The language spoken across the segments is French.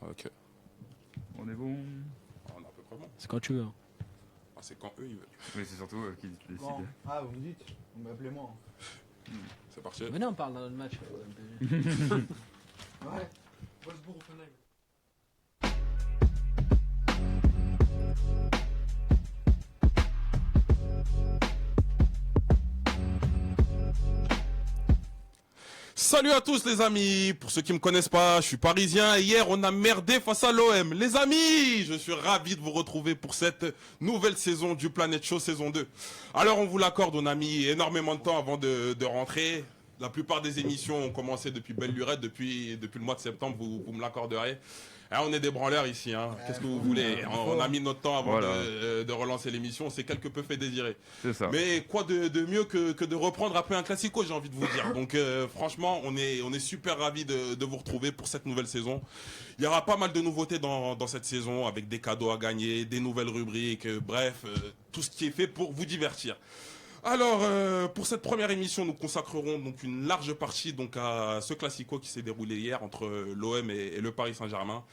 Ok. On est bon. On est à peu près bon. C'est quand tu veux. Ah, c'est quand eux ils veulent. Oui, c'est surtout qui décide. Bon. Ah, vous me dites, vous m'appelez moi. C'est parti. Venez, on parle d'un autre match. Ouais. Wolfsburg-Offenheim. Salut à tous les amis. Pour ceux qui me connaissent pas, je suis parisien et hier on a merdé face à l'OM. Les amis, je suis ravi de vous retrouver pour cette nouvelle saison du Planet Show saison 2. Alors on vous l'accorde, on a mis énormément de temps avant de rentrer. La plupart des émissions ont commencé depuis belle lurette, depuis le mois de septembre, vous me l'accorderez. Ah, on est des branleurs ici, hein. Qu'est-ce que vous voulez? On a mis notre temps avant de relancer l'émission, on s'est quelque peu fait désirer. C'est ça. Mais quoi de mieux que de reprendre après un classico, j'ai envie de vous dire. Donc franchement, on est super ravis de vous retrouver pour cette nouvelle saison. Il y aura pas mal de nouveautés dans cette saison, avec des cadeaux à gagner, des nouvelles rubriques, bref, tout ce qui est fait pour vous divertir. Alors, pour cette première émission, nous consacrerons donc une large partie donc à ce classico qui s'est déroulé hier entre l'OM et le Paris Saint-Germain.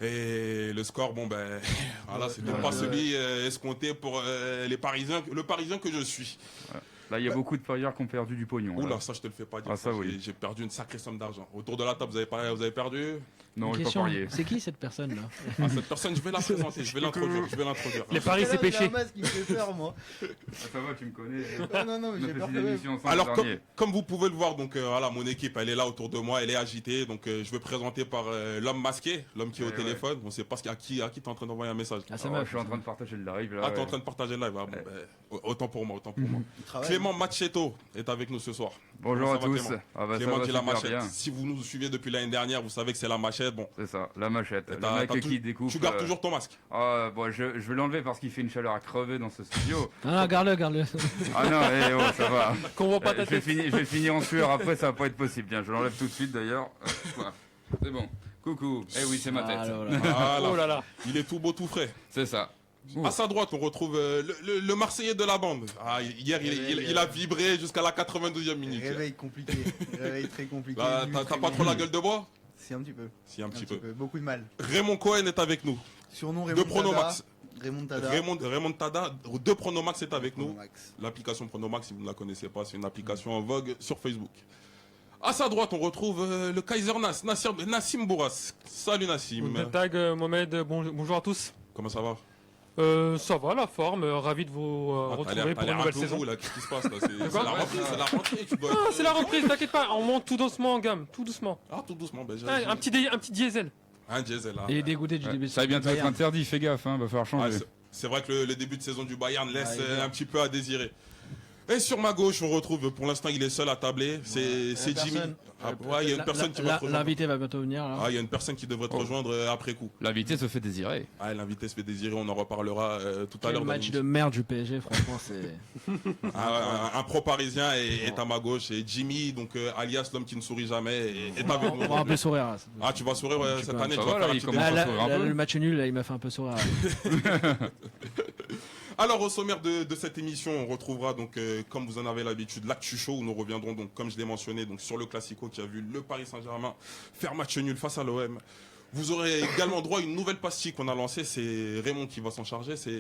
Et le score, bon ben, voilà, c'était pas celui escompté pour les Parisiens, le Parisien que je suis. Ouais. Là, il y a beaucoup de parieurs qui ont perdu du pognon. Oula, ça je te le fais pas dire. Ah, ça, oui. J'ai perdu une sacrée somme d'argent. Autour de la table, vous avez perdu? Non, Une j'ai pas question, parié. c'est qui cette personne là? Ah, cette personne, je vais la présenter, je vais l'introduire. Les paris, c'est péché. C'est un masque qui me fait peur, moi. Ah, ça va, tu me connais. Non, mais On a j'ai fait peur 6 quand même. émissions ensemble Alors, l'an dernier. comme vous pouvez le voir, donc voilà, mon équipe, elle est là autour de moi, elle est agitée. Donc, je vais présenter par l'homme masqué, l'homme qui est au Ouais, téléphone. On ne sait pas à qui t'es en train d'envoyer un message. Ah, c'est Alors, meuf. je suis en train de partager le live là. Ah, t'es en ouais. train de partager le live. Ah, bon, Ouais. ben, autant pour moi. Il travaille. Clément Machetto est avec nous ce soir. Bonjour Comment à ça va, tous. Clément Ah bah, Clément ça va qui est la super machette. bien. Si vous nous suivez depuis l'année dernière, vous savez que c'est la machette. Bon, C'est ça, la machette. Le t'as mec tout- qui découpe. tu gardes toujours ton masque. Ah, bon, je vais l'enlever parce qu'il fait une chaleur à crever dans ce studio. Ah, garde-le. Ah non, oh, ça va. Qu'on voit pas ta Je vais tête. finir en sueur après, ça va pas être possible. Tiens, je l'enlève tout de suite d'ailleurs. Voilà. C'est bon. Coucou. Eh oui, c'est ma tête. Ah, là, là. Voilà. Oh là là. Il est tout beau, tout frais. C'est ça. Ouh. À sa droite, on retrouve le Marseillais de la bande. Ah, hier, il a vibré jusqu'à la 92e minute. Réveil compliqué. Réveil très compliqué. Là, Nuit t'as très pas trop la gueule de bois? Si, un petit peu. Si, un petit peu. Beaucoup de mal. Raymond Cohen est avec nous. Surnom De Raymond Pronomax. Raymond Tada. Raymond Tada de Pronomax est avec nous. Pronomax. L'application Pronomax, si vous ne la connaissez pas, c'est une application en vogue sur Facebook. À sa droite, on retrouve le Kaiser Nassim Bourras. Salut Nassim. Tag, Mohamed, bonjour à tous. Comment ça va? Ça va, la forme, ravi de vous retrouver pour une nouvelle saison. Là, qu'est-ce qui se passe là? C'est Quoi la reprise, c'est la rentrée. Tu dois Ah, être- c'est la reprise, t'inquiète pas, on monte tout doucement en gamme, tout doucement. Ah, tout doucement. Ben, Ah, un petit diesel. Un diesel là. Il est dégoûté du début de Ça va bientôt être Bayern. interdit, fais gaffe, hein, va falloir Ah, changer. c'est vrai que le début de saison du Bayern laisse il est bien. un petit peu à désirer. Et sur ma gauche, on retrouve, pour l'instant, il est seul à tabler. C'est Jimmy. personne. Ah, ouais, il y a une personne qui va te rejoindre. L'invité va bientôt venir là. Ah, il y a une personne qui devrait te rejoindre après coup. L'invité se fait désirer. Ah, l'invité se fait désirer, on en reparlera tout à Quel l'heure. dans match de l'émission. merde du PSG, franchement, c'est. Un pro parisien est à ma gauche et Jimmy, donc alias l'homme qui ne sourit jamais, est avec On nous. va un peu sourire. Là. Ah, tu vas sourire ouais, Tu cette peux- année, ça tu va, vas là, faire un il petit commence Là, débat. à sourire un peu. le match nul, là, il m'a fait un peu sourire. Alors, au sommaire de cette émission, on retrouvera donc, comme vous en avez l'habitude, l'actu show où nous reviendrons donc, comme je l'ai mentionné, donc sur le Classico qui a vu le Paris Saint-Germain faire match nul face à l'OM. Vous aurez également droit à une nouvelle pastille qu'on a lancée, c'est Raymond qui va s'en charger, c'est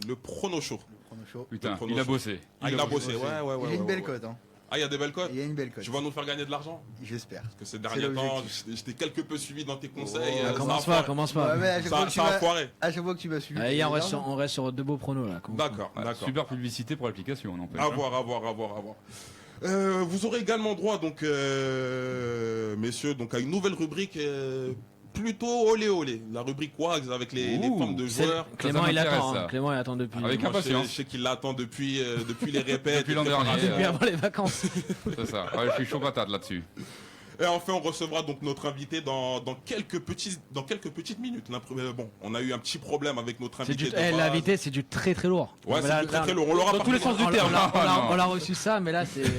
le Prono Show. Prono chaud. Putain, Le chrono il a show. bossé. Ah, il a bossé, ouais. Il y a une belle cote, hein. Ah, il y a des belles cotes. Il y a une belle cote. Tu vas nous faire gagner de l'argent? J'espère. Parce que ces derniers temps, l'objectif. je t'ai quelque peu suivi dans tes conseils. Oh, ça a Commence foiré. pas, commence pas. Ouais, mais à chaque fois Ça que tu a m'as- foiré. à chaque fois que tu m'as suivi. Hier, on c'est reste sur deux beaux pronos là. D'accord, Ouais, d'accord. Super publicité pour l'application, n'empêche. À hein. voir, à voir, à voir, à voir. Vous aurez également droit, donc, messieurs, donc, à une nouvelle rubrique plutôt olé olé. La rubrique WAGS avec les Ouh, formes de C'est- joueurs. Clément, il m'intéresse, attend. ça. Clément, il attend depuis. Avec Moi, impatience. je sais qu'il l'attend depuis les répètes. Depuis l'an les dernier. préparations. Depuis avant les vacances. C'est ça. Ouais, je suis chaud patate là-dessus. Et enfin, on recevra donc notre invité dans quelques petites minutes. Bon, on a eu un petit problème avec notre C'est invité. du... de Eh, base. l'invité, c'est du très très lourd. Ouais, Mais c'est là- du très là- très lourd. On l'aura Dans tous les sens du terme. On l'a reçu ça, mais là, c'est. Là,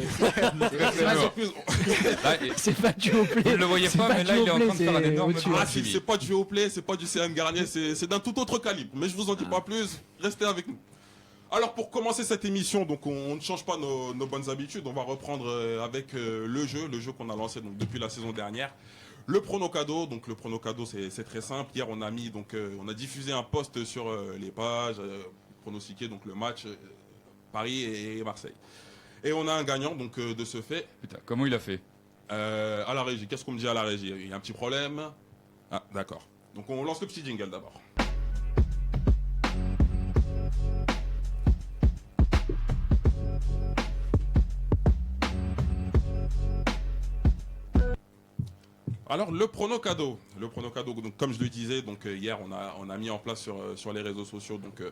et- C'est pas du haut play. Vous ne le voyez C'est pas, mais là, du il est en haut train de play, faire un c'est énorme au-dessus. doigt. Ah, si c'est pas du haut play, c'est pas du CM Garnier, c'est d'un tout autre calibre. Mais je vous en dis pas plus, restez avec nous. Alors pour commencer cette émission, donc on ne change pas nos bonnes habitudes, on va reprendre avec le jeu qu'on a lancé donc, depuis la saison dernière. Le prono cadeau, donc le prono cadeau c'est très simple. Hier on a diffusé un post sur les pages, pronostiqué donc le match Paris et Marseille. Et on a un gagnant donc de ce fait. Putain, comment il a fait? À la régie, qu'est-ce qu'on me dit à la régie? Il y a un petit problème. Ah d'accord. Donc on lance le petit jingle d'abord. Alors le prono cadeau, donc comme je le disais, donc hier on a mis en place sur les réseaux sociaux donc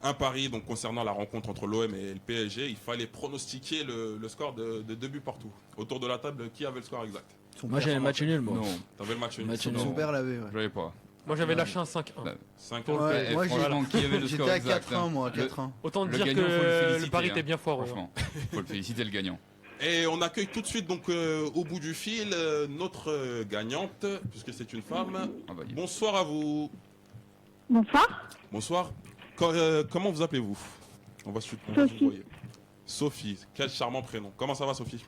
un pari donc concernant la rencontre entre l'OM et le PSG. Il fallait pronostiquer le score de 2 buts partout. Autour de la table, qui avait le score exact? Moi j'avais le match nul, moi. Non, T'avais le match nul. Match nul. Son père l'avait, ouais. je l'avais pas. Moi, j'avais lâché un 5-1. 5 Pour le Ouais, Et moi, franchement, qui avait le J'étais score à exact 4-1, moi, 4-1. Autant Le dire gagnant, faut le que féliciter, le pari hein. était bien fort. ouais. Franchement, faut le féliciter le gagnant. Et on accueille tout de suite donc au bout du fil notre gagnante puisque c'est une femme. Ah bah, Bonsoir à vous. Bonsoir. Bonsoir. Comment vous appelez-vous? On va se Sophie. tutoyer. Sophie, quel charmant prénom. Comment ça va Sophie?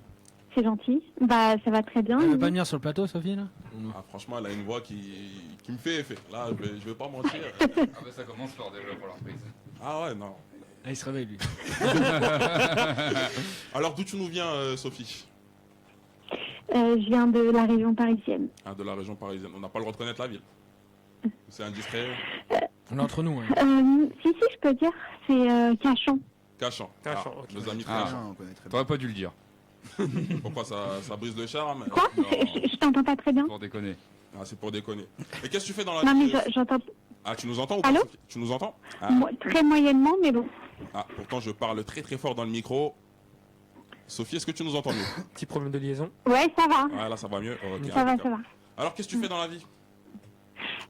C'est gentil. Bah, ça va très bien. Elle veut pas venir sur le plateau, Sophie, là? Ah, franchement, elle a une voix qui me fait effet. Là, je vais pas mentir. Ah bah ça commence fort déjà pour la reprise. Ah ouais, non. Ah, il se réveille, lui. Alors, d'où tu nous viens, Sophie? Je viens de la région parisienne. Ah, de la région parisienne. On n'a pas le droit de connaître la ville. C'est indiscret. On est entre nous, hein. Si, je peux dire, c'est Cachan. Cachan. Cachan, Ah, ok. nos amis Ah. Cachan. On connaît très bien. T'aurais pas dû le dire, Pourquoi ça brise le charme? Quoi Non. Je t'entends pas très bien. pour déconner. Ah, c'est pour déconner. Et qu'est-ce que tu fais dans la Non, mais vie? j'entends Ah, tu nous entends ou pas, Allô Sophie? Tu nous entends? Ah. très moyennement, mais bon. Ah, pourtant je parle très très fort dans le micro. Sophie, est-ce que tu nous entends mieux? Petit problème de liaison. Ouais, ça va. Ah, là ça va mieux. Ok, Ça va, impeccable. ça va. Alors qu'est-ce que tu fais dans la vie?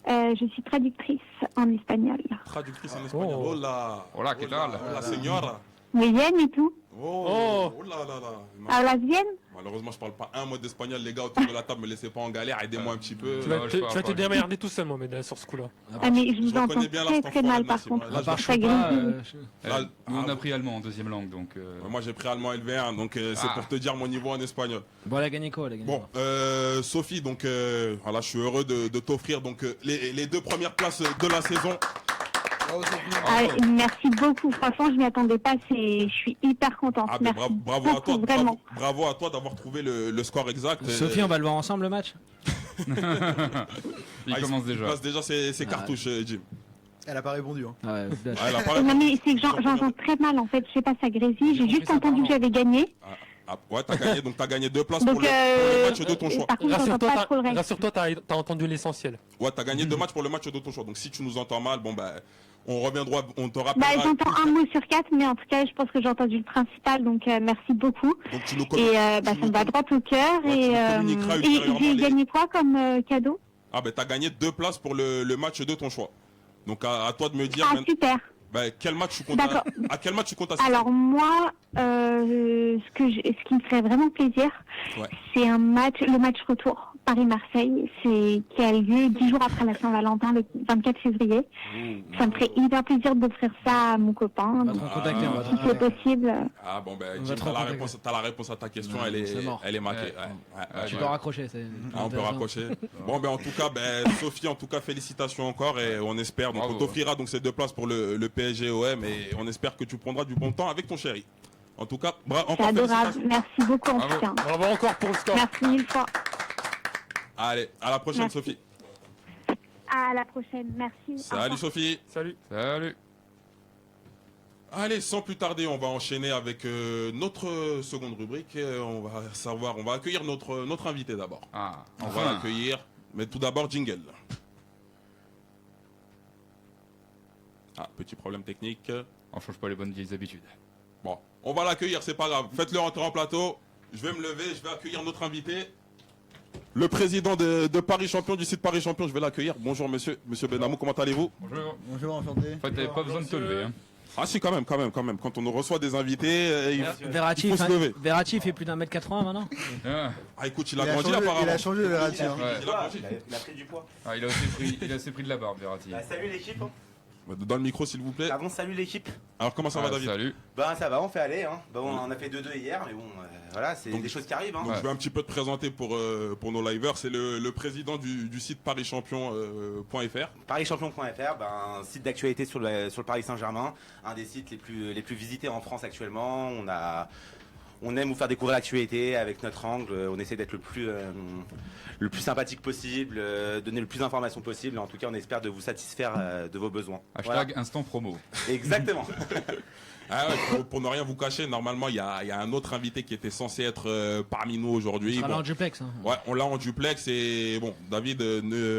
Je suis traductrice en espagnol. Traductrice en espagnol. Oh. Oh là. Hola, ¿qué tal? Hola, señora. Muy bien, et tout. Oh, oh là là là. Non. Hablas bien? Malheureusement, je parle pas un mot d'espagnol. Les gars autour de la table, me laissez pas en galère. Aidez-moi un petit peu. Tu Non, vas je te, parle tu vas te pas. démerder tout seul, Mohamed, sur ce coup-là. Ah, mais je Je vous entends reconnais bien très l'instant très fort, mal, Nassim. par contre. Là, À part je- Ça Chopin, grésille. Là, Nous on ah, a pris allemand en deuxième langue donc. moi j'ai pris allemand LV1, donc c'est Ah. pour te dire mon niveau en espagnol. Bon, elle a gagné quoi, elle a gagné Bon, quoi Sophie, donc voilà, je suis heureux de t'offrir donc les 2 premières places de la saison. Bravo, Sophie. Ah, merci beaucoup. Franchement, je m'y attendais pas. Je suis hyper contente. Ah, ben, Merci bravo à toi, beaucoup, vraiment. bravo à toi d'avoir trouvé le score exact. Sophie, on va le voir ensemble, le match? Il commence Il déjà. passe déjà ses cartouches, Jim. Elle a pas répondu. Hein. Ouais, Ah, elle a pas Non, mais c'est que j'entends très mal, en fait. Je sais pas, ça grésille. J'ai juste entendu que j'avais gagné. Ouais, t'as gagné, donc t'as gagné 2 places pour Donc, le match de ton choix. par contre, j'entends pas trop le reste. Rassure-toi, t'as entendu l'essentiel. Ouais, t'as gagné 2 matchs pour le match de ton choix. Donc si tu nous entends mal, bon ben, on reviendra, on te Bah, rappellera. j'entends un mot sur 4, mais en tout cas, je pense que j'ai entendu le principal, donc merci beaucoup. Donc tu nous Et bah, ça me va droit au cœur. Ouais, tu nous communiqueras Et ultérieurement j'ai les- gagné quoi comme cadeau? Ah ben t'as gagné 2 places pour le match de ton choix. Donc à toi de me dire Ah, super. ben, quel match tu comptes D'accord. à quel match tu comptes assister. Alors moi, ce qui me ferait vraiment plaisir, Ouais. c'est le match retour Paris-Marseille, qui a lieu 10 jours après la Saint-Valentin, le 24 février. Ça me ferait hyper plaisir d'offrir ça à mon copain. On va te recontacter, on va te Si c'est recontacter. possible. Ah bon ben On Jim, va te t'as la recontacter. réponse à ta question, Ouais, elle c'est mort. est marquée. Ouais. Ouais. Tu Ouais. peux raccrocher, c'est Ah, on peut intéressant. raccrocher. Bon ben en tout cas, Sophie, en tout cas félicitations encore et on espère. Donc Bravo. on t'offrira donc ces 2 places pour le PSG OM et on espère que tu prendras du bon temps avec ton chéri. En tout cas, C'est encore adorable. félicitations. Merci beaucoup en Bravo. tout cas. Bravo encore pour le score. Merci mille fois. Allez, à la prochaine Merci. Sophie. À la prochaine. Merci. Au Salut revoir. Sophie. Salut. Salut. Allez, sans plus tarder, on va enchaîner avec notre seconde rubrique. On va accueillir notre invité d'abord. Ah, On va l'accueillir, mais tout d'abord jingle. Ah, petit problème technique. On change pas les bonnes vieilles habitudes. Bon, on va l'accueillir, c'est pas grave. Faites-le entrer en plateau. Je vais me lever, je vais accueillir notre invité. Le président de Paris Champion, du site Paris Champion, je vais l'accueillir. Bonjour monsieur Benamou, comment allez-vous? Bonjour. Bonjour, enchanté. En fait, t'avais pas besoin de te lever. Hein. Ah si, quand même. Quand on nous reçoit des invités, Verratti, il faut se lever. Verratti fait plus d'1m80 maintenant. Ah, Ah écoute, il Il a a grandi changé, apparemment. il a changé le Verratti. Hein. ouais. Il a grandi. Il a pris du poids. Ah, il a assez pris de la barbe, Verratti. Salut l'équipe. Dans le micro, s'il vous plaît. Pardon, salut l'équipe. Alors, comment ça va, David? Salut. Ben ça va, on fait aller. Hein. Bon, on a fait 2-2 hier, mais bon, voilà, c'est Donc- des choses qui arrivent. Hein. Donc, je vais un petit peu te présenter pour nos liveurs. C'est le président du site parischampion.fr. Parischampion.fr, un site d'actualité sur le Paris Saint-Germain, un des sites les plus visités en France actuellement. On aime vous faire découvrir l'actualité avec notre angle. On essaie d'être le plus sympathique possible, donner le plus d'informations possible. En tout cas, on espère de vous satisfaire de vos besoins. Hashtag instant promo. Voilà. Exactement. Ah ouais, pour ne rien vous cacher, normalement, il y a un autre invité qui était censé être parmi nous aujourd'hui. On sera là Bon. en duplex. Hein. Ouais, on l'a en duplex et bon, David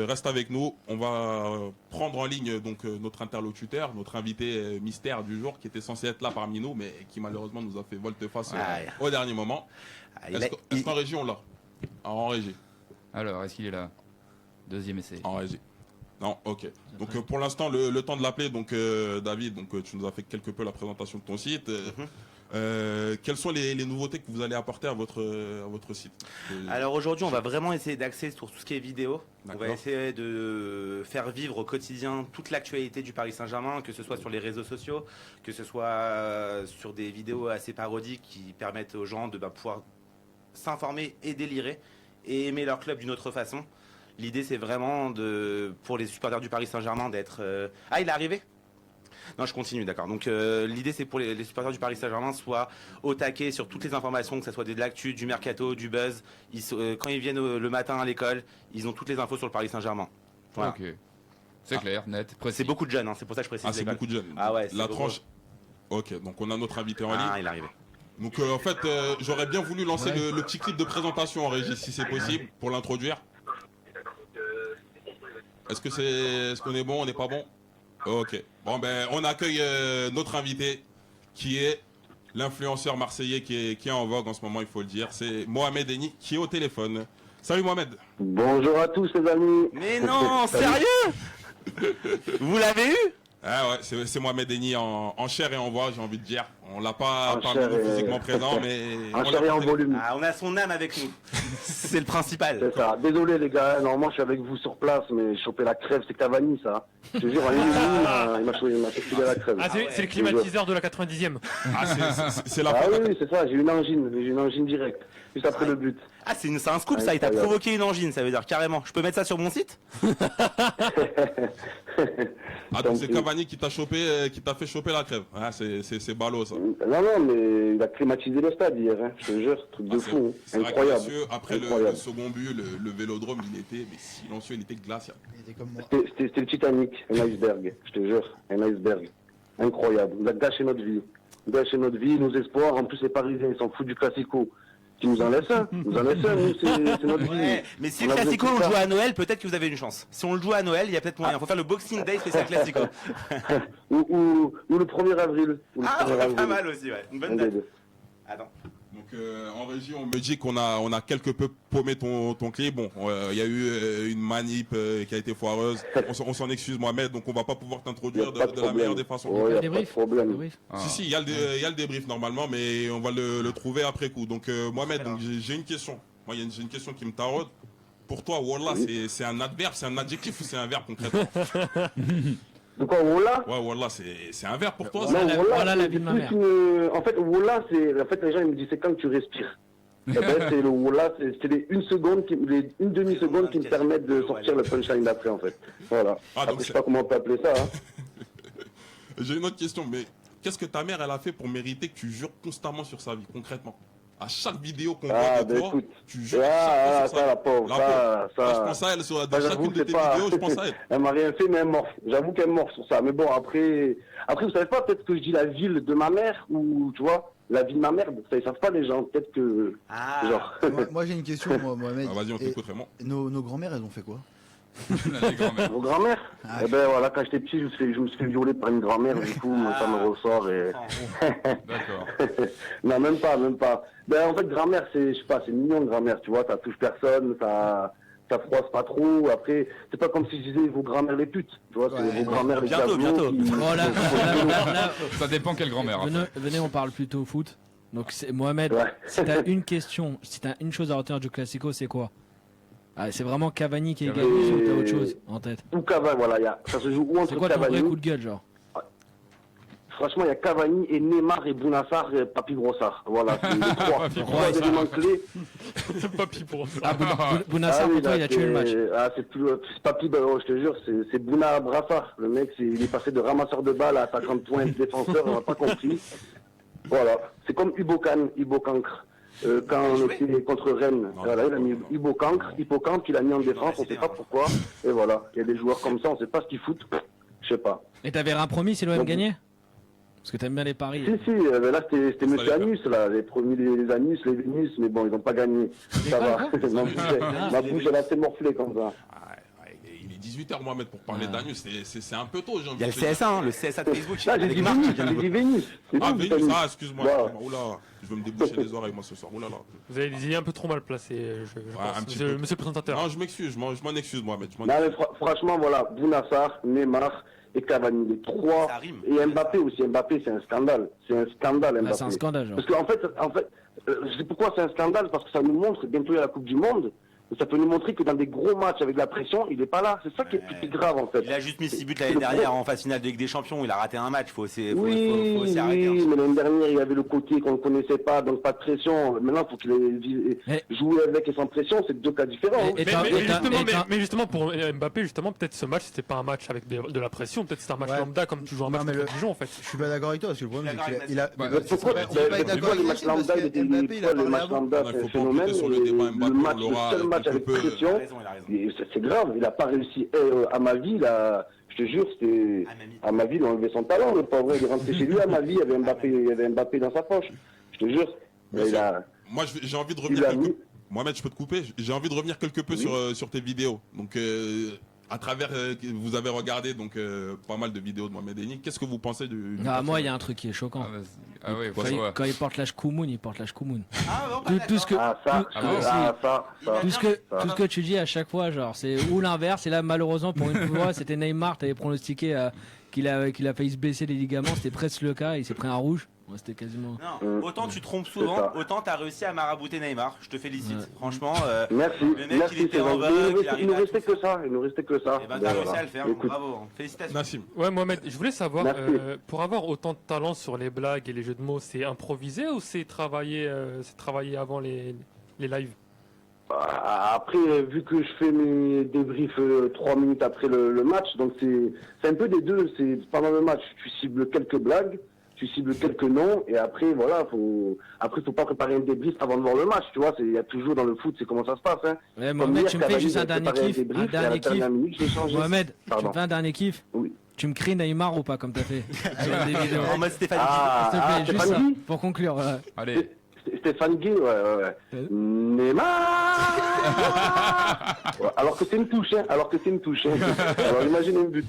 reste avec nous. On va prendre en ligne donc notre interlocuteur, notre invité mystère du jour qui était censé être là parmi nous, mais qui malheureusement nous a fait volte-face au dernier moment. Est-ce qu'en régie on l'a? En régie. Alors, est-ce qu'il est là? Deuxième essai. En régie. Non, ok. Donc pour l'instant, le temps de l'appeler, donc David, donc tu nous as fait quelque peu la présentation de ton site. Quelles sont les nouveautés que vous allez apporter à votre site? Alors aujourd'hui, on va vraiment essayer d'axer sur tout ce qui est vidéo. On D'accord. va essayer de faire vivre au quotidien toute l'actualité du Paris Saint-Germain, que ce soit sur les réseaux sociaux, que ce soit sur des vidéos assez parodiques qui permettent aux gens de pouvoir s'informer et délirer et aimer leur club d'une autre façon. L'idée, c'est vraiment pour les supporters du Paris Saint-Germain d'être... Ah, il est arrivé? Non, je continue, d'accord. Donc l'idée, c'est pour les supporters du Paris Saint-Germain soient au taquet sur toutes les informations, que ce soit de l'actu, du mercato, du buzz. Quand ils viennent le matin à l'école, ils ont toutes les infos sur le Paris Saint-Germain. Voilà. Ok. C'est clair, net, précis. C'est beaucoup de jeunes, hein, c'est pour ça que je précise. Ah, c'est l'école. beaucoup de jeunes. Ah ouais, c'est La gros. tranche. Ok, donc on a notre invité en ligne. Ah, il est arrivé. Donc en fait, j'aurais bien voulu lancer le petit clip de présentation en régie, si c'est possible, pour l'introduire. Est-ce qu'on est bon, on n'est pas bon? Ok. Bon ben, on accueille notre invité, qui est l'influenceur marseillais qui est en vogue en ce moment, il faut le dire. C'est Mohamed Eni qui est au téléphone. Salut Mohamed. Bonjour à tous les amis. Mais non, sérieux? Vous l'avez eu? Ah ouais, c'est Mohamed Eni en chair et en voix, j'ai envie de dire. On l'a pas En parmi chair nous et- physiquement présent, mais En on chair et l'a en volume. Ah, on a son âme avec nous. C'est le principal. C'est ça. Désolé les gars, normalement je suis avec vous sur place, mais choper la crève, c'est Cavani ça. Je te jure, en une minute, il m'a fait la crève. Ah, c'est le climatiseur de la 90e. Ah, c'est la Ah faute. oui, c'est ça, j'ai une angine directe, juste après le but. Ah, c'est un scoop ça, il t'a provoqué une angine, ça veut dire carrément. Je peux mettre ça sur mon site? Ah donc c'est Cavani qui t'a fait choper la crève. Ah, c'est ballot ça. Non, mais il a climatisé le stade hier, hein, je te jure, truc de Ah, fou, hein. c'est vrai que Incroyable. monsieur, après le Incroyable. second but, le vélodrome, il était silencieux, il était glacial. Il était comme moi. C'était le Titanic, un iceberg, je te jure, un iceberg. Incroyable. Il a gâché notre vie. Gâché notre vie, nos espoirs. En plus, les Parisiens, ils s'en foutent du Classico. Qui nous en laisse un. Nous en laisse un, nous, c'est notre vie. Ouais, mais si On le a Classico besoin on de le joue ça. à Noël, peut-être que vous avez une chance. Si on le joue à Noël, il y a peut-être moyen. Il faut faire le Boxing Day spécial Classico. Ou le 1er avril. Ou le Ah, 1er ouais, avril. pas mal aussi, ouais. Une Un bonne des date. deux. Attends. Donc en régie, on me dit qu'on a quelque peu paumé ton clip. Bon, il y a eu une manip qui a été foireuse. On s'en excuse Mohamed, donc on va pas pouvoir Y t'introduire a pas de de la meilleure des problème. façons. Ouais, y a pas de Débrief. problème. Débrief. Ah. Si, il y a le débrief normalement, mais on va le trouver après coup. Donc Mohamed, donc, j'ai une question. Moi, j'ai une question qui me taraude. Pour toi, Wallah, c'est un adverbe, c'est un adjectif ou c'est un verbe concrètement? De quoi, Wallah? Ouais, Wallah, c'est un verbe pour toi, ça? Voilà, Non, Wallah, voilà la c'est vie de ma plus mère. En fait, Wallah, c'est. En fait, les gens, ils me disent, c'est quand tu respires. Eh ben, c'est le Wallah, c'est les une demi-seconde qui me permettent de sortir le punchline d'après, en fait. Voilà. Ah, donc Après, je sais pas comment on peut appeler ça, hein. J'ai une autre question, mais qu'est-ce que ta mère, elle a fait pour mériter que tu jures constamment sur sa vie, concrètement? À chaque vidéo qu'on Ah, voit de ben toi, écoute. tu jures chaque fois sur sa Ça, vie. la pauvre, La ça. Ah, je pense à elle, sur Ça, chacune j'avoue de que tes c'est pas. vidéos, je pense à elle. Elle m'a rien fait, mais elle est morte. J'avoue qu'elle est morte sur ça. Mais bon, après, vous savez pas, peut-être que je dis la ville de ma mère, ou, tu vois, la vie de ma mère. Ça, ils savent pas, les gens. Peut-être que. Ah. Genre. Moi, j'ai une question, Mohamed. Ah, vas-y, on Et t'écoute, Raymond. nos grands-mères, elles ont fait quoi? Les grands-mères. Vos grand-mères Ah, Eh ben voilà, quand j'étais petit, je me suis fait violer par une grand-mère, du coup, ça me ressort et. D'accord. Non, même pas. Ben en fait, grand-mère, c'est, je sais pas, c'est mignon, grand-mère, tu vois, ça touche personne, ça froisse pas trop. Après, c'est pas comme si je disais vos grand-mères les putes, tu vois, c'est Ouais. vos grand-mères les Bientôt, diablos bientôt. qui- Oh là, Ça dépend quelle grand-mère. après. venez, on parle plutôt foot. Donc Mohamed, Ouais. si t'as une question, si t'as une chose à retenir du Classico, c'est quoi? Ah, c'est vraiment Cavani qui est Cavani. gagné ou t'as autre chose en tête? Ou Cavani, voilà, ça se joue ou C'est entre quoi ton vrai Cavani. coup de gueule, genre? Franchement, il y a Cavani et Neymar et Bounassar et Papi Brossard. Voilà, c'est les trois. Papi Trois éléments clés. Papy pour ça. Ah, Bounassar, oui, pour toi, là, il a tué le match. C'est Papi, je te jure, c'est Bouna Brassard. Le mec, il est passé de ramasseur de balles à attaquant de pointe, défenseur, on n'a pas compris. Voilà, c'est comme Hugo Cancre. Quand on était contre Rennes, voilà, il a mis Hippocampe, il a mis en défense, on ne sait pas pourquoi. Et voilà, il y a des joueurs comme ça, on ne sait pas ce qu'ils foutent. Je sais pas. Et t'avais rien promis si l'OM Donc- gagnait? Parce que t'aimes bien les paris. Si, mais là c'était Monsieur Anus, là, j'ai promis les Anus, les Vénus, mais bon, ils n'ont pas gagné. Ça va, ma bouche elle a assez morflé comme ça. Il est 18h, Mohamed, pour parler d'Anus. C'est un peu tôt, j'ai envie Il y a de le te dire. CSA, hein, le CSA de Facebook. Là, j'ai avec dit Marc qui Vénus, vient de j'ai dit Vénus. C'est Ah, tout, Vénus, Vénus. excuse-moi. Voilà. Oula, je vais me déboucher les oreilles, moi, ce soir. Oula là. Vous avez dit un peu trop mal placé, je pense. un petit Monsieur peu. monsieur le présentateur. Non, je m'excuse, je m'en excuse, Mohamed. je m'en Non, mais franchement, voilà, Bounassar, Neymar et Cavani, les trois. Ça rime. Et Mbappé aussi. Mbappé, c'est un scandale. C'est un scandale, Ah, Mbappé. c'est un scandale, genre. Parce qu'en fait, je sais pourquoi c'est un scandale, parce que ça nous montre, bientôt il y a la Coupe du Monde, et ça peut nous montrer que dans des gros matchs avec la pression, il n'est pas là. C'est ça qui est plus grave, en fait. Il a juste mis 6 buts l'année dernière en phase finale de Ligue des Champions. Il a raté un match. Faut aussi Oui, arrêter. hein. mais l'année dernière, il y avait le côté qu'on ne connaissait pas, donc pas de pression. Maintenant, il faut qu'il Mais- joue avec et sans pression, c'est deux cas différents. hein. Et t'as- Mais justement, pour Mbappé, justement, peut-être ce match, c'était pas un match avec de la pression. Peut-être c'était un match Ouais. lambda comme tu joues un match Non, mais contre Dijon, en fait. Je suis pas d'accord avec toi, parce que le problème, D'accord c'est avec qu'il a. Ouais, on Pourquoi peut pas être pourquoi d'accord les avec matchs Yacine, parce lambda, que étaient Mbappé, il a le parlé match avant. lambda, Il c'est un faut pas phénomène. empiéter sur le débat Le Mbappé, match, on le l'aura seul match avec quelque peu. Il a pression, raison, il a raison. c'est grave. Il n'a pas réussi. À ma vie, là, je te jure, c'était. Ah, mamie. À ma vie, il a enlevé son talent. Le pauvre, il est rentré chez lui. À ma vie, il y avait Mbappé dans sa poche. Je te jure. Bien Il sûr. a. Moi, j'ai envie de Il revenir a quelque... mis. Mohamed, je peux te couper. J'ai envie de revenir quelque peu Oui. sur tes vidéos. Donc, à travers, vous avez regardé donc pas mal de vidéos de Mohamed Eni. Qu'est-ce que vous pensez du Ah, moi, il y a un truc qui est choquant. Ah, vas-y. Ah oui, Quand faut il, savoir. quand il porte l'âge Koumoun, il porte l'âge Koumoun. Ah, non, pas Tout ce que, Ah, ça, tout- Ah, bon. ça. tout ce que tu dis à chaque fois, genre, c'est ou l'inverse. Et là, malheureusement, pour une fois, c'était Neymar. T'avais pronostiqué qu'il a failli se blesser les ligaments. C'était presque le cas. Il s'est pris un rouge. Ouais, c'était quasiment. Non, autant tu trompes souvent, ça. autant t'as réussi à marabouter Neymar. Je te félicite. Ouais. Franchement, Merci, le mec, il merci, était c'est en gentil. vogue, il Il arrivait nous à restait tout que ça, il nous restait que ça. et ben Ben t'as réussi voilà. à le faire. Écoute, Bravo. Félicitations. Nassim. Ouais, Mohamed, je voulais savoir, Merci. pour avoir autant de talent sur les blagues et les jeux de mots, c'est improvisé ou c'est travaillé avant les lives? Après, vu que je fais mes débriefs 3 minutes après le match, donc c'est un peu des deux. C'est pendant le match, tu cibles quelques blagues, tu cibles quelques noms, et après, voilà, faut pas préparer un débrief avant de voir le match, tu vois. Il y a toujours dans le foot, c'est comment ça se passe. Hein. Ouais, Comme Mohamed, hier, tu me fais Cavani, juste un il a dernier préparé kiff. débrief, Un et à la dernier dernière kiff. minute, je l'ai changé. Mohamed, tu Pardon. me fais un dernier kiff. Oui. Tu me cries Neymar ou pas, comme t'as fait sur des vidéos. En mode Stéphane S'il te plaît, juste ça, Stéphane Guy pour conclure. Voilà. Allez. Stéphane Guy, ouais. Neymar Ouais, alors que c'est une touche, hein. Alors imaginez un but.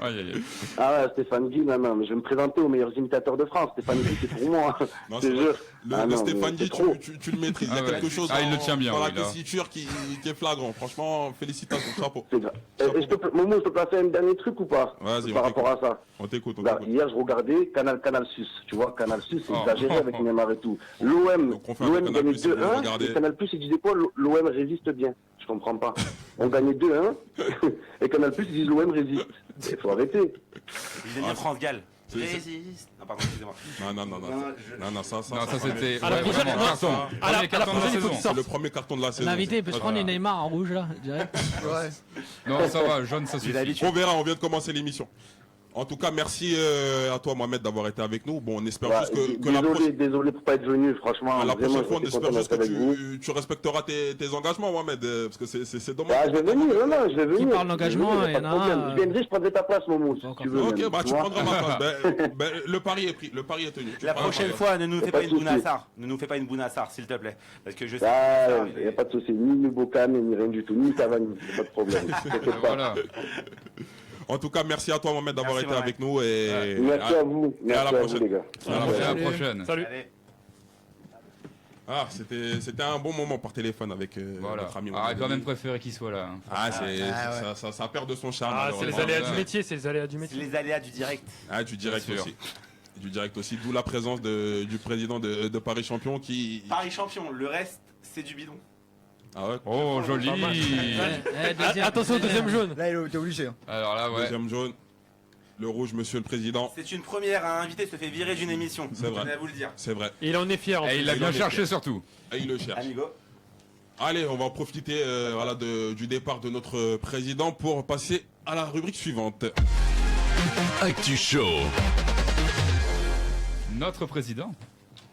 Aïe, aïe, aïe. Ah ouais, Stéphane Guy, non, mais je vais me présenter aux meilleurs imitateurs de France. Stéphane Guy, c'est pour moi. Non, Je c'est te vrai. jure. Le Ah non, Stéphane mais Guy, c'est trop. tu le maîtrises. Il y a Ah ouais. quelque chose Ah, il le tient bien, dans la oui, là. tessiture qui est flagrant. Franchement, félicitations, chapeau. C'est grave. Momo, je peux placer un dernier truc ou pas? Vas-y, Par on rapport à ça. On t'écoute, on Là, t'écoute. hier, je regardais Canal Sus. Tu vois, Canal Sus, c'est Oh. exagéré avec Neymar et tout. L'OM Donc, on fait un peu Canal+, gagnait si vous 2-1. regardez. Et Canal Plus, il disait quoi? L'OM résiste bien. Je comprends pas. On gagnait 2-1. Et Canal Plus, ils disent l'OM résiste. Il faut arrêter. Ils aiment bien France Gall. C'est- Résiste. Non, pardon, excusez-moi. Non, ça, Non, ça c'était. À la ouais, prochaine- vraiment, non, carton. à la Premier carton de la prochaine, il faut saison. que ça- c'est le premier carton de la saison. L'invité, il peut se prendre une Neymar en rouge, là, direct. Ouais. Non, ça va, jaune, ça J'ai suffit. l'habitude. On verra, on vient de commencer l'émission. En tout cas, merci à toi, Mohamed, d'avoir été avec nous. Bon, on espère Bah, juste que la prochaine... désolé pour pas être venu, franchement. La Vraiment, prochaine fois, on j'étais espère content juste d'être avec vous. que tu respecteras tes engagements, Mohamed, parce que c'est dommage. Ah, je vais venir, non, je vais venir. parle d'engagement, Je vais venir, il y en pas a de problème. un, Je viendrai, je prendrai ta place, Momo, si Pas tu veux. Ok, même, bah tu vois. prendras ma place. Ben, le pari est pris, le pari est tenu. Tu La prendras prochaine ma place. fois, ne nous fais pas pas de une souci. Bounassar. Ne nous fais pas une Bounassar, s'il te plaît. Parce que je sais Ah, que Bounassar, il n'y a pas de souci, ni Bocan, ni rien du tout, ni Cavani, pas de problème. T'inquiète pas. Voilà. En tout cas, merci à toi, Mohamed, d'avoir Merci, été Mohamed. avec nous. Et Merci à vous, et à la merci à vous, prochaine. les gars. À la À prochaine. la prochaine. Salut. Allez. Ah, c'était un bon moment par téléphone avec Voilà. notre ami. Ah, Mohamed il quand même Eni. préféré qu'il soit là. hein. Ah, c'est Ah, ça perd de son charme. Ah, c'est les malheureusement. aléas du métier, c'est les aléas du C'est métier. les aléas du direct. Ah, du direct Bien sûr. aussi. Du direct aussi, d'où la présence du président de Paris Champion qui. Paris champion, le reste, c'est du bidon. Ah ouais. Oh, joli. Pas mal. Deuxième. Attention au deuxième jaune. Là, t'es obligé. Hein. Alors là, ouais. Deuxième jaune. Le rouge, monsieur le président. C'est une première, un invité se fait virer d'une émission. C'est vrai. Je tenais à vous le dire. C'est vrai. Et il en est fier. En Et plus. il l'a Il bien en est cherché fier. surtout. Et il le cherche. Amigo. Allez, on va en profiter du départ de notre président pour passer à la rubrique suivante. Actu Show. Notre président.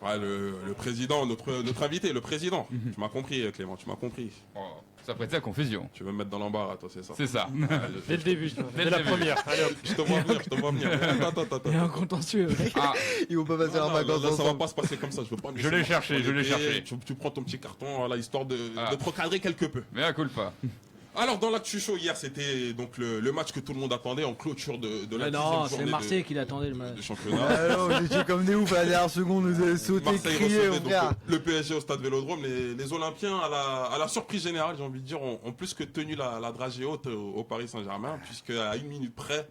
Ouais, le président, notre invité, le président. Tu m'as compris, Clément, tu m'as compris. Oh, ça prêtait à confusion. Tu veux me mettre dans l'embarras, toi, c'est ça. C'est ça. Ouais, Dès le début, Dès dès le la début. première. Allez, hop. je te vois venir. Attends. Il y a un contentieux. Ah, Ils vont pas passer leurs Non, vacances là, ça va ensemble. pas se passer comme ça. Je veux pas. me Je laisser l'ai marcher cherché, sur je l'ai les cherché. pieds. Tu prends ton petit carton, voilà, histoire de te recadrer quelque peu. mais à culpa. Alors, dans l'actu show hier, c'était donc le match que tout le monde attendait en clôture de la 10e Non, journée c'est Marseille qui l'attendait le match. de championnat. Ah non, vous étiez comme des oufs à la dernière seconde, vous avez sauté, Marseille crié, recevait mon donc frère. le PSG au stade Vélodrome. Les Olympiens, à la surprise générale, j'ai envie de dire, ont plus que tenu la dragée haute au Paris Saint-Germain, puisque à une minute près,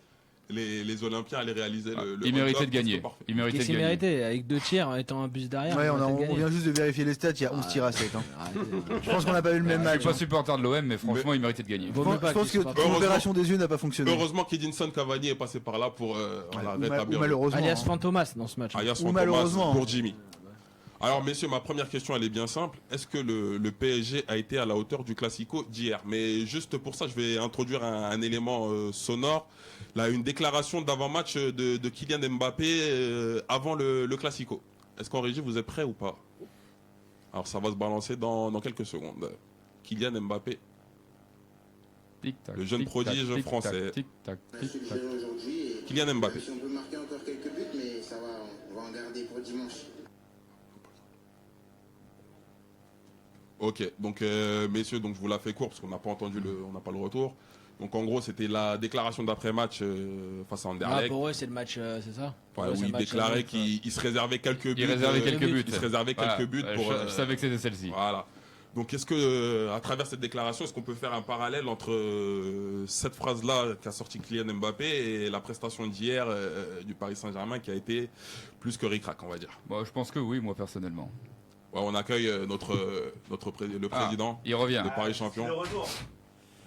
les Olympiens allaient réaliser le Il méritait hold-up de gagner. presque parfait. Il méritait Qu'est-ce de qu'il gagner. méritait avec 2 tirs en étant un bus derrière. Ouais, il on méritait de vient gagner. juste de vérifier les stats, il y a 11 tirs à 7. Hein. Arrêtez. Je pense qu'on n'a pas eu le même Je match. suis pas supporter de l'OM, mais franchement, il méritait de gagner. Vaut mieux Je pas pense qu'il que soit ton Heureusement. opération des yeux n'a pas fonctionné. Heureusement qu'Edinson Cavani est passé par là pour voilà, Ou rétablir le- malheureusement. Alias hein. Fantomas dans ce match. alias Ou Fantomas malheureusement. pour Jimmy. Alors, messieurs, ma première question, elle est bien simple. Est-ce que le PSG a été à la hauteur du Classico d'hier? Mais juste pour ça, je vais introduire un élément sonore. Là, une déclaration d'avant-match de Kylian Mbappé avant le Classico. Est-ce qu'en régie, vous êtes prêts ou pas? Alors, ça va se balancer dans quelques secondes. Kylian Mbappé. Tic-tac, Le jeune tic-tac, prodige tic-tac, français. Tic-tac, On a su le tic-tac. gérer aujourd'hui. Et Kylian Mbappé. si on peut marquer encore quelques buts, mais ça va, on va en garder pour dimanche. Ok, donc messieurs, donc je vous la fais court parce qu'on n'a pas entendu on n'a pas le retour. Donc en gros, c'était la déclaration d'après-match face à Ah, Anderlecht. pour eux, c'est le match, c'est ça? Ouais, Pour eux, où c'est le il match déclarait neutre. qu'il se réservait quelques buts. Il réservait quelques buts. Il se réservait Voilà. quelques buts pour. Je savais que c'était celle-ci. Voilà. Donc est-ce que, à travers cette déclaration, est-ce qu'on peut faire un parallèle entre cette phrase-là qu'a sorti Kylian Mbappé et la prestation d'hier du Paris Saint-Germain qui a été plus que ric-rac, on va dire. Bon, je pense que oui, moi personnellement. Ouais, on accueille le président Il revient. de Paris champion. Le retour.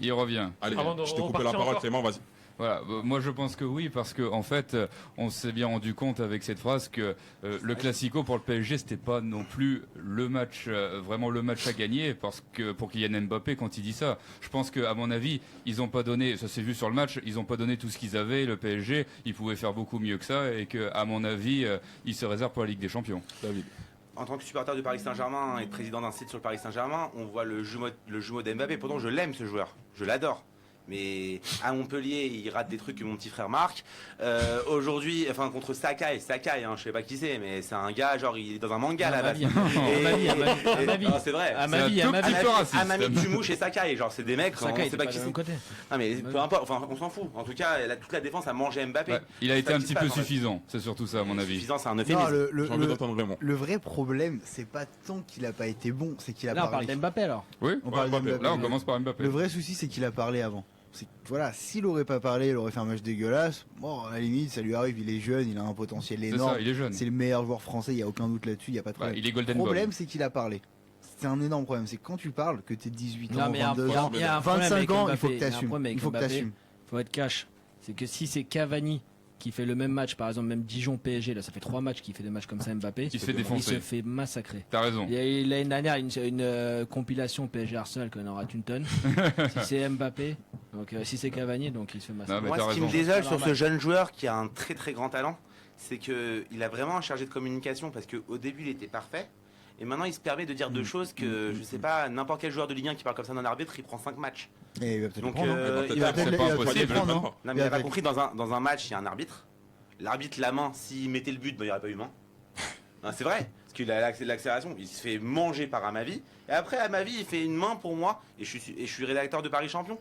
Il revient. Allez, Avant de je t'ai coupé la repartir parole, encore. Clément, vas-y. Voilà, moi je pense que oui, parce que en fait, on s'est bien rendu compte avec cette phrase que le Classico pour le PSG, c'était pas non plus le match, vraiment le match à gagner, parce que pour Kylian Mbappé, quand il dit ça, je pense qu'à mon avis, ils ont pas donné, ça s'est vu sur le match, ils ont pas donné tout ce qu'ils avaient, le PSG, ils pouvaient faire beaucoup mieux que ça, et que à mon avis, ils se réservent pour la Ligue des Champions. David. En tant que supporter du Paris Saint-Germain et président d'un site sur le Paris Saint-Germain, on voit le jumeau d'Mbappé. Pourtant, je l'aime ce joueur, je l'adore. Mais à Montpellier, il rate des trucs que mon petit frère marque. Aujourd'hui, enfin contre Sakai, hein, je sais pas qui c'est, mais c'est un gars, genre il est dans un manga là-bas. À ma vie. Non, c'est vrai. À ma vie, à un ma tout vie. petit peu raciste. À Mamie Tchumouche et Sakai, genre c'est des mecs, on Sakai, sait pas qui du c'est. même côté. Non mais peu importe, enfin on s'en fout. En tout cas, toute la défense a mangé Mbappé. Ouais, il a C'est été ça un qui petit se peu passe, en fait. suffisant, c'est surtout ça à mon avis. Suffisant, c'est un Non, euphémisme. J'ai envie d'entendre vraiment. le vrai problème, c'est pas tant qu'il a pas été bon, c'est qu'il a Là, on parle parlé. d'Mbappé alors. Oui, On parle Mbappé. d'Mbappé. là on commence par Mbappé. Le vrai souci, c'est qu'il a parlé avant. C'est que, voilà, s'il aurait pas parlé, il aurait fait un match dégueulasse. Bon, à la limite, ça lui arrive, il est jeune, il a un potentiel C'est énorme. ça, il est jeune. C'est le meilleur joueur français, il y a aucun doute là-dessus, il y a pas de Ouais, problème. il est Golden Le problème, Ball. c'est qu'il a parlé. C'est un énorme problème, c'est que quand tu parles, que t'es 18 ans, Non, mais il y a un 22 ans, il y a un problème 25 avec ans, il Mbappé. faut que Il y a un t'assumes. problème avec Il faut que Mbappé. t'assumes. Faut être cash. C'est que si c'est Cavani qui fait le même match, par exemple, même Dijon-PSG, là, ça fait 3 matchs qu'il fait des matchs comme ça, Mbappé. Il se fait Il défoncer. se fait massacrer. T'as raison. Il y a eu l'année dernière une compilation PSG Arsenal qu'on aura une tonne. Si c'est Mbappé, donc si c'est Cavani, donc il se fait massacrer. Non, mais Moi, t'as ce qui me raison. désole C'est sur ce normal. jeune joueur qui a un très très grand talent, c'est qu'il a vraiment un chargé de communication parce qu'au début il était parfait. Et maintenant, il se permet de dire deux choses que, je sais pas, n'importe quel joueur de Ligue 1 qui parle comme ça d'un arbitre, il prend 5 matchs. Et il va peut-être le Donc, prendre, hein. il va peut-être- il pas va impossible, peut-être le prendre, hein. Non, mais Il il va a pas peut-être- compris, dans un match, il y a un arbitre. L'arbitre, la main, s'il mettait le but, ben, il n'y aurait pas eu main. Non, c'est vrai, parce qu'il a l'accélération, il se fait manger par Amavi. Et après, Amavi, il fait une main pour moi, et je suis rédacteur de Paris Champion.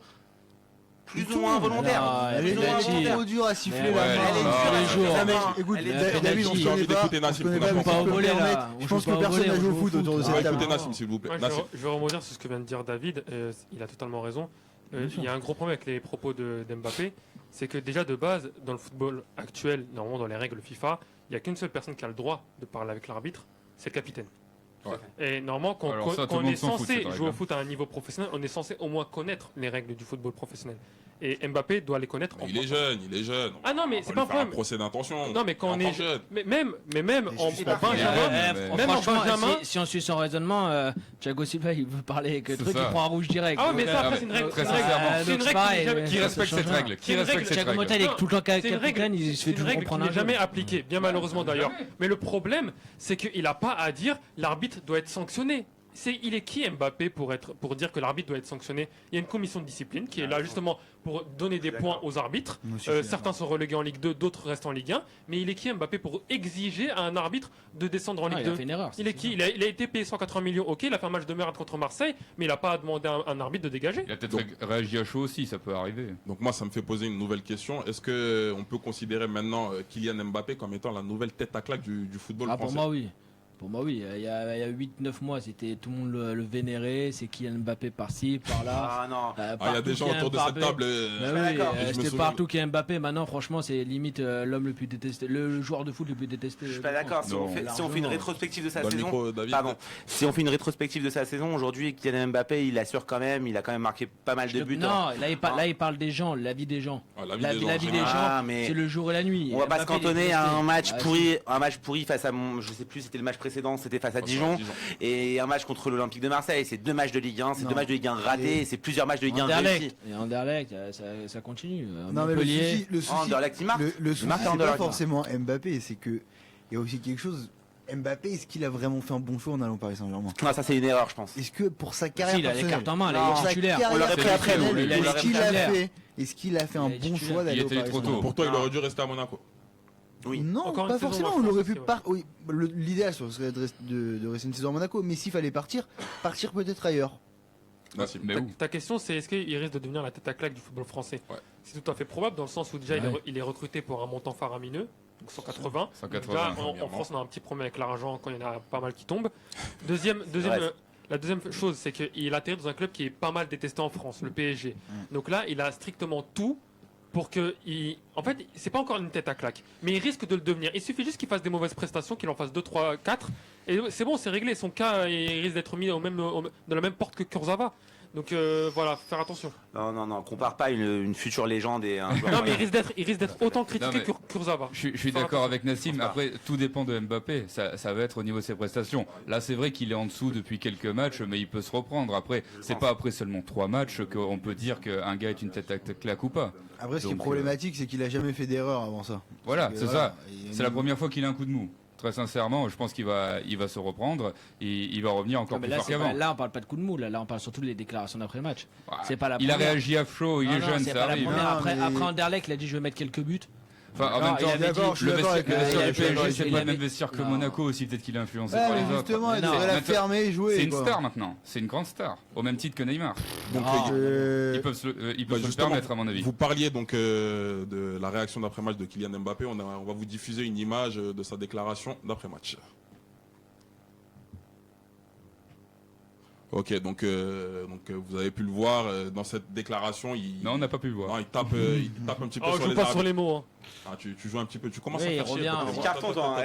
Plus ou moins volontaire. Non, Elle mais est Plus ou moins Belgique. volontaire. trop dure à siffler Mais la ouais, main. Elle est Ah, dure, tous les elle est jours. dure, Ah, mais la main. écoute, Elle est David, dure. David, on J'ai se envie connaît pas. d'écouter On se Nassim, connaît on pas, joue mais pas si au je peux me volley, là. permettre, On je joue pense pas que au personne volley, n'a on joué au joue au foot foot. autour de Ah, cette écoutez table. Nassim, s'il vous plaît. Ouais, Nassim. je vais rebondir sur ce que vient de dire David. Il a totalement raison. Il y a un gros problème avec les propos d'Mbappé. C'est que déjà de base, dans le football actuel, normalement dans les règles FIFA, il n'y a qu'une seule personne qui a le droit de parler avec l'arbitre, c'est le capitaine. Ouais. Et normalement, quand Alors ça, tout on le monde est s'en fout de censé cette jouer au règle. foot à un niveau professionnel, on est censé au moins connaître les règles du football professionnel. Et Mbappé doit les connaître. Il est jeune, il est jeune. Ah non, mais On va c'est lui pas un faire un problème. procès d'intention. Non, mais quand on Il est encore jeune. mais même en juste Benjamin, mais- même en Franchement, Benjamin. si on suit son raisonnement, Thiago Silva, il veut parler que C'est truc, ça. il prend un rouge direct. Ah ouais, mais Donc, ça, Ah, après, mais c'est une règle. très c'est une règle. sincèrement. C'est une donc règle pareil, qui n'est jamais- ouais. Qui Ça respecte change cette rien. règle Qui C'est une respecte règle. cette Thiago règle Motta, il est tout le temps C'est une règle- capitaine, il se fait c'est une toujours règle qui prendre un n'est jamais jaune. appliquée, bien malheureusement d'ailleurs. Mais le problème, c'est qu'il n'a pas à dire l'arbitre doit être sanctionné. Il est qui Mbappé pour dire que l'arbitre doit être sanctionné? Il y a une commission de discipline qui est là justement pour donner des points aux arbitres. Moi aussi, je suis Certains sont relégués en Ligue 2, d'autres restent en Ligue 1. Mais il est qui Mbappé pour exiger à un arbitre de descendre en Ah, Ligue il a 2? fait une erreur. Il est qui il a été payé 180 millions, ok, il a fait un match de merde contre Marseille, mais il n'a pas à demander à un arbitre de dégager. Il a peut-être Donc- réagi à chaud aussi, ça peut arriver. Donc moi, ça me fait poser une nouvelle question. Est-ce que on peut considérer maintenant Kylian Mbappé comme étant la nouvelle tête à claque du football Ah, pour français? moi, oui. Pour moi, oui. Il y a 8-9 mois, c'était tout le monde le vénérait. C'est Kylian Mbappé par-ci, par-là. Ah non. Ah, il y a Partout des gens Kylian autour de cette Mbappé. table. Bah suis oui, pas d'accord. Je me c'était souviens- partout Kylian Mbappé. Maintenant, franchement, c'est limite l'homme le plus détesté, le joueur de foot le plus détesté. Je suis pas d'accord. Si on Non, fait une largement. rétrospective de sa Dans le saison, micro, David. pardon. Si on fait une rétrospective de sa saison, aujourd'hui, Kylian Mbappé, il assure quand même. Il a quand même marqué pas mal de buts. Non, hein. là, il parle des gens, la vie des gens. Ah, la vie La des vie gens, des général. Ah, gens, mais- c'est le jour et la nuit. On va pas se Mbappé, il est cantonner à détesté. un match Ah, pourri, face à je sais plus, c'était le match précédent, c'était face à Dijon, et un match contre l'Olympique de Marseille. C'est 2 matchs de Ligue 1, c'est Non. 2 matchs de Ligue 1 ratés, et c'est plusieurs matchs de Ligue 1 réussis. Anderlecht. Et Anderlecht, ça continue. Non, mais Montpellier. le souci, Anderlecht, il marque. le souci, marque c'est pas Anderlecht. forcément Mbappé, c'est que il y a aussi quelque chose. Mbappé, est-ce qu'il a vraiment fait un bon choix en allant au Paris Saint-Germain? Non, ça c'est une erreur, je pense. Est-ce que pour sa carrière Si, il a les personnelle, cartes en main, là, Non, il est pour sa titulaire. carrière On l'aurait pris après, personnelle, nous, il a les est-ce qu'il a titulaires. fait un Il est bon titulaire. choix d'aller Il au était Paris trop tôt. Saint-Germain? Pour toi, il aurait dû rester à Monaco. Oui. Non, Encore une pas saison, forcément. moi, On je aurait pense pu aussi, ouais. oui, l'idéal serait de rester une saison à Monaco, mais s'il fallait partir peut-être ailleurs. Nassim. Mais où Ta question, c'est est-ce qu'il risque de devenir la tête à claque du football français? Ouais. C'est tout à fait probable dans le sens où déjà Ouais. il est recruté pour un montant faramineux, donc 180. 180, Déjà, en premièrement. France, on a un petit problème avec l'argent quand il y en a pas mal qui tombent. Deuxième, Bref. la deuxième chose, c'est qu'il atterrit dans un club qui est pas mal détesté en France, le PSG. Donc là, il a strictement tout pour que en fait, c'est pas encore une tête à claque, mais il risque de le devenir. Il suffit juste qu'il fasse des mauvaises prestations, qu'il en fasse 2, 3, 4, et c'est bon, c'est réglé. Son cas, il risque d'être mis dans la même porte que Kurzawa. Donc voilà, faut faire attention. Non, compare pas une future légende et un joueur. Non, mais il risque d'être autant critiqué Non, mais- que Kurzawa. Je suis d'accord avec Nassim. Après, tout dépend de Mbappé. Ça va être au niveau de ses prestations. Là, c'est vrai qu'il est en dessous depuis quelques matchs, mais il peut se reprendre. Après, c'est pas après seulement 3 matchs qu'on peut dire qu'un gars est une tête à claque ou pas. Après, ce qui est Donc, problématique, c'est qu'il a jamais fait d'erreur avant ça. Voilà, Parce c'est que, ça. il y a C'est la une- première fois qu'il a un coup de mou. Très sincèrement, je pense qu'il va se reprendre et il va revenir encore Non, mais plus là, fort c'est pas- qu'avant. là, on parle pas de coup de mou. Là, on parle surtout des déclarations d'après-match. Ah, C'est pas la il a première. réagi à chaud, il Non, est non, jeune, c'est ça pas la arrive. première. Non, Après, mais- après Anderlecht, il a dit je vais mettre quelques buts. Enfin, en Non, même il temps, avait dit- d'accord, je suis le d'accord avec vestiaire il du avait- PSG, il c'est avait- pas le même vestiaire que Non. Monaco aussi, peut-être qu'il est influencé Ouais, par mais les autres. justement, il Non, devrait la maintenant, fermer et jouer. C'est une quoi. star maintenant, c'est une grande star, au même titre que Neymar. Donc, Ah. Euh, Ils peuvent se, ils Bah, peuvent se le justement, permettre à mon avis. Vous parliez donc de la réaction d'après-match de Kylian Mbappé. On va vous diffuser une image de sa déclaration d'après-match. Ok, donc vous avez pu le voir dans cette déclaration. Non, on n'a pas pu le voir. non, il tape un petit peu Oh, sur joue les pas arbitres. sur les mots. Hein. Ah, tu joues un petit peu, tu commences Oui, à il faire chier. revient. Attends, Petit carton, attends, toi,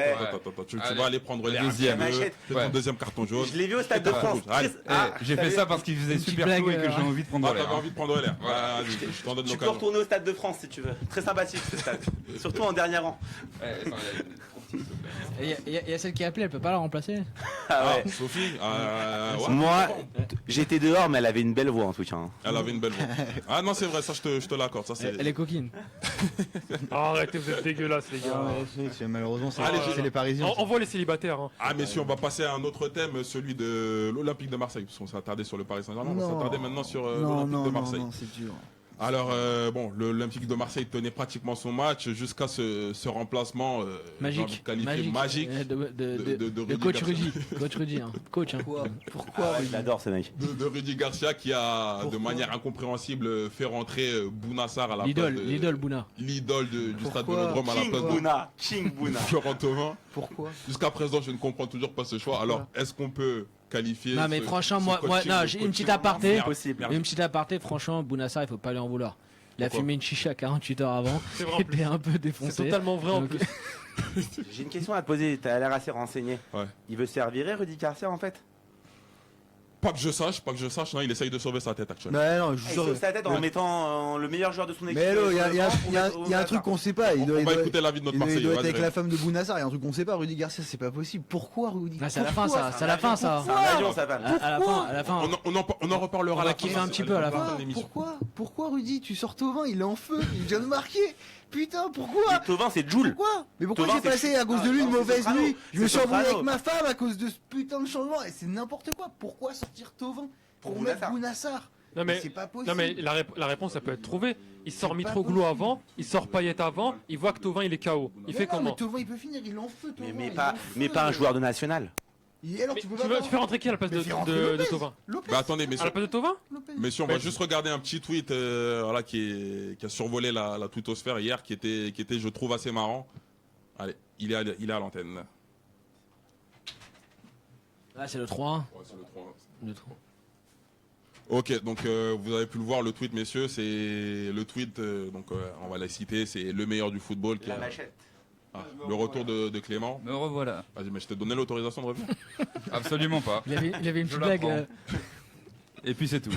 attends, tu Allez. vas aller prendre l'air. Deuxième. Fais ton Ouais. deuxième carton jaune. Je l'ai vu au Stade de France. Allez. J'ai fait ça parce qu'il faisait Une petite super blague, chaud et que j'ai envie de prendre Ah, l'air. t'avais envie de prendre l'air. Voilà. Vas-y, je t'en donne Tu peux l'occasion. retourner au Stade de France si tu veux. Très sympathique ce stade. Surtout en dernier rang. Il y a celle qui a appelé, elle peut pas la remplacer. Ah ouais. Sophie, ouais. Moi, j'étais dehors, mais elle avait une belle voix en tout cas. hein. Elle avait une belle voix. Ah non, c'est vrai, ça je te l'accorde. Ça, c'est... Elle est coquine. Arrêtez, vous êtes dégueulasses, les gars. Malheureusement, c'est Allez, c'est les Parisiens. On voit les célibataires. Hein. Ah, messieurs, on va passer à un autre thème, celui de l'Olympique de Marseille. Parce qu'on s'est attardé sur le Paris Saint-Germain, on va s'attarder maintenant sur l'Olympique de Marseille. Non, c'est dur. Alors, bon, l'Olympique de Marseille tenait pratiquement son match jusqu'à ce remplacement j'ai envie de Magique. qualifier magique De Rudy coach Garcia. Rudy. Coach Rudy. Hein. Coach. Hein. Pourquoi Je l'adore ce mec. de Rudy Garcia qui a, de manière incompréhensible, fait rentrer Bounassar à la place de... L'idole Bouna. L'idole du stade Pourquoi Vélodrome à la King place de Bouna. King Bouna. Florent Thauvin. Pourquoi Jusqu'à présent, je ne comprends toujours pas ce choix. Alors, est-ce qu'on peut qualifier Non mais ce- franchement, ce moi, coaching non, de j'ai une coaching petite aparté. Impossible. Une petite aparté, franchement, Bounassar, il faut pas lui en vouloir. Il a Pourquoi fumé une chicha 48 heures avant. C'est vrai en Il plus. était un peu défoncé. C'est totalement vrai en Donc- plus. J'ai une question à te poser, t'as l'air assez renseigné. Ouais. Il veut se faire virer, Rudy Garcia, en fait? Pas que je sache, non, il essaye de sauver sa tête actuellement. Ouais, non, je Il jure. sauve sa tête en Ouais. mettant le meilleur joueur de son équipe. Mais hello, il y a sur le banc pour mettre un truc qu'on sait pas. On va écouter l'avis de notre il doit Marseillais. être vas-y, avec vas-y. la femme de Bounassar. Il y a un truc qu'on sait pas. Rudy Garcia, c'est pas possible. Pourquoi Rudy? Ah, c'est à la fin, Pourquoi ça. C'est à la fin, ça. C'est un avion, sa femme. À la fin. On en reparlera On à va la kiffer fin, un petit peu à la fin. de l'émission. Pourquoi Rudy? Tu sors Thauvin, il est en feu. Il vient de marquer. Putain, pourquoi? Thauvin, c'est Joule. Pourquoi? Mais pourquoi Thauvin, j'ai c'est- passé à cause de Ah, lui une non, c'est mauvaise Soprano. nuit? Je me C'est suis embrouillé Soprano. avec ma femme à cause de ce putain de changement. Et c'est n'importe quoi. Pourquoi sortir Thauvin pour mettre Bounassar? Non mais, c'est pas possible. non mais la réponse ça peut être trouvée. Il sort C'est Mitroglou pas avant, possible. il sort Payet avant, il voit que Thauvin il est KO. Il fait Mais comment Thauvin il peut finir, il est en feu. Thauvin, Mais il est pas, en feu. mais pas un joueur de national. Et alors Mais tu peux tu pas veux, voir- tu fais rentrer qui à la place Mais de, fais rentrer de Lopez. Thauvin Lopez. Bah attendez, À la messieurs, place de Thauvin messieurs, on va juste regarder un petit tweet voilà, qui a survolé la twittosphère hier, qui était, je trouve, assez marrant. Allez, il est à l'antenne. Là, c'est le 3-1. Ouais, c'est le 3. Le 3. Ok, donc vous avez pu le voir, le tweet, messieurs, c'est le tweet, on va la citer, c'est le meilleur du football. La machette. Ah, le retour de Clément. Me revoilà. Vas-y, mais je t'ai donné l'autorisation de revenir. Absolument pas. Il avait une Je petite la blague. prends. Et puis c'est tout.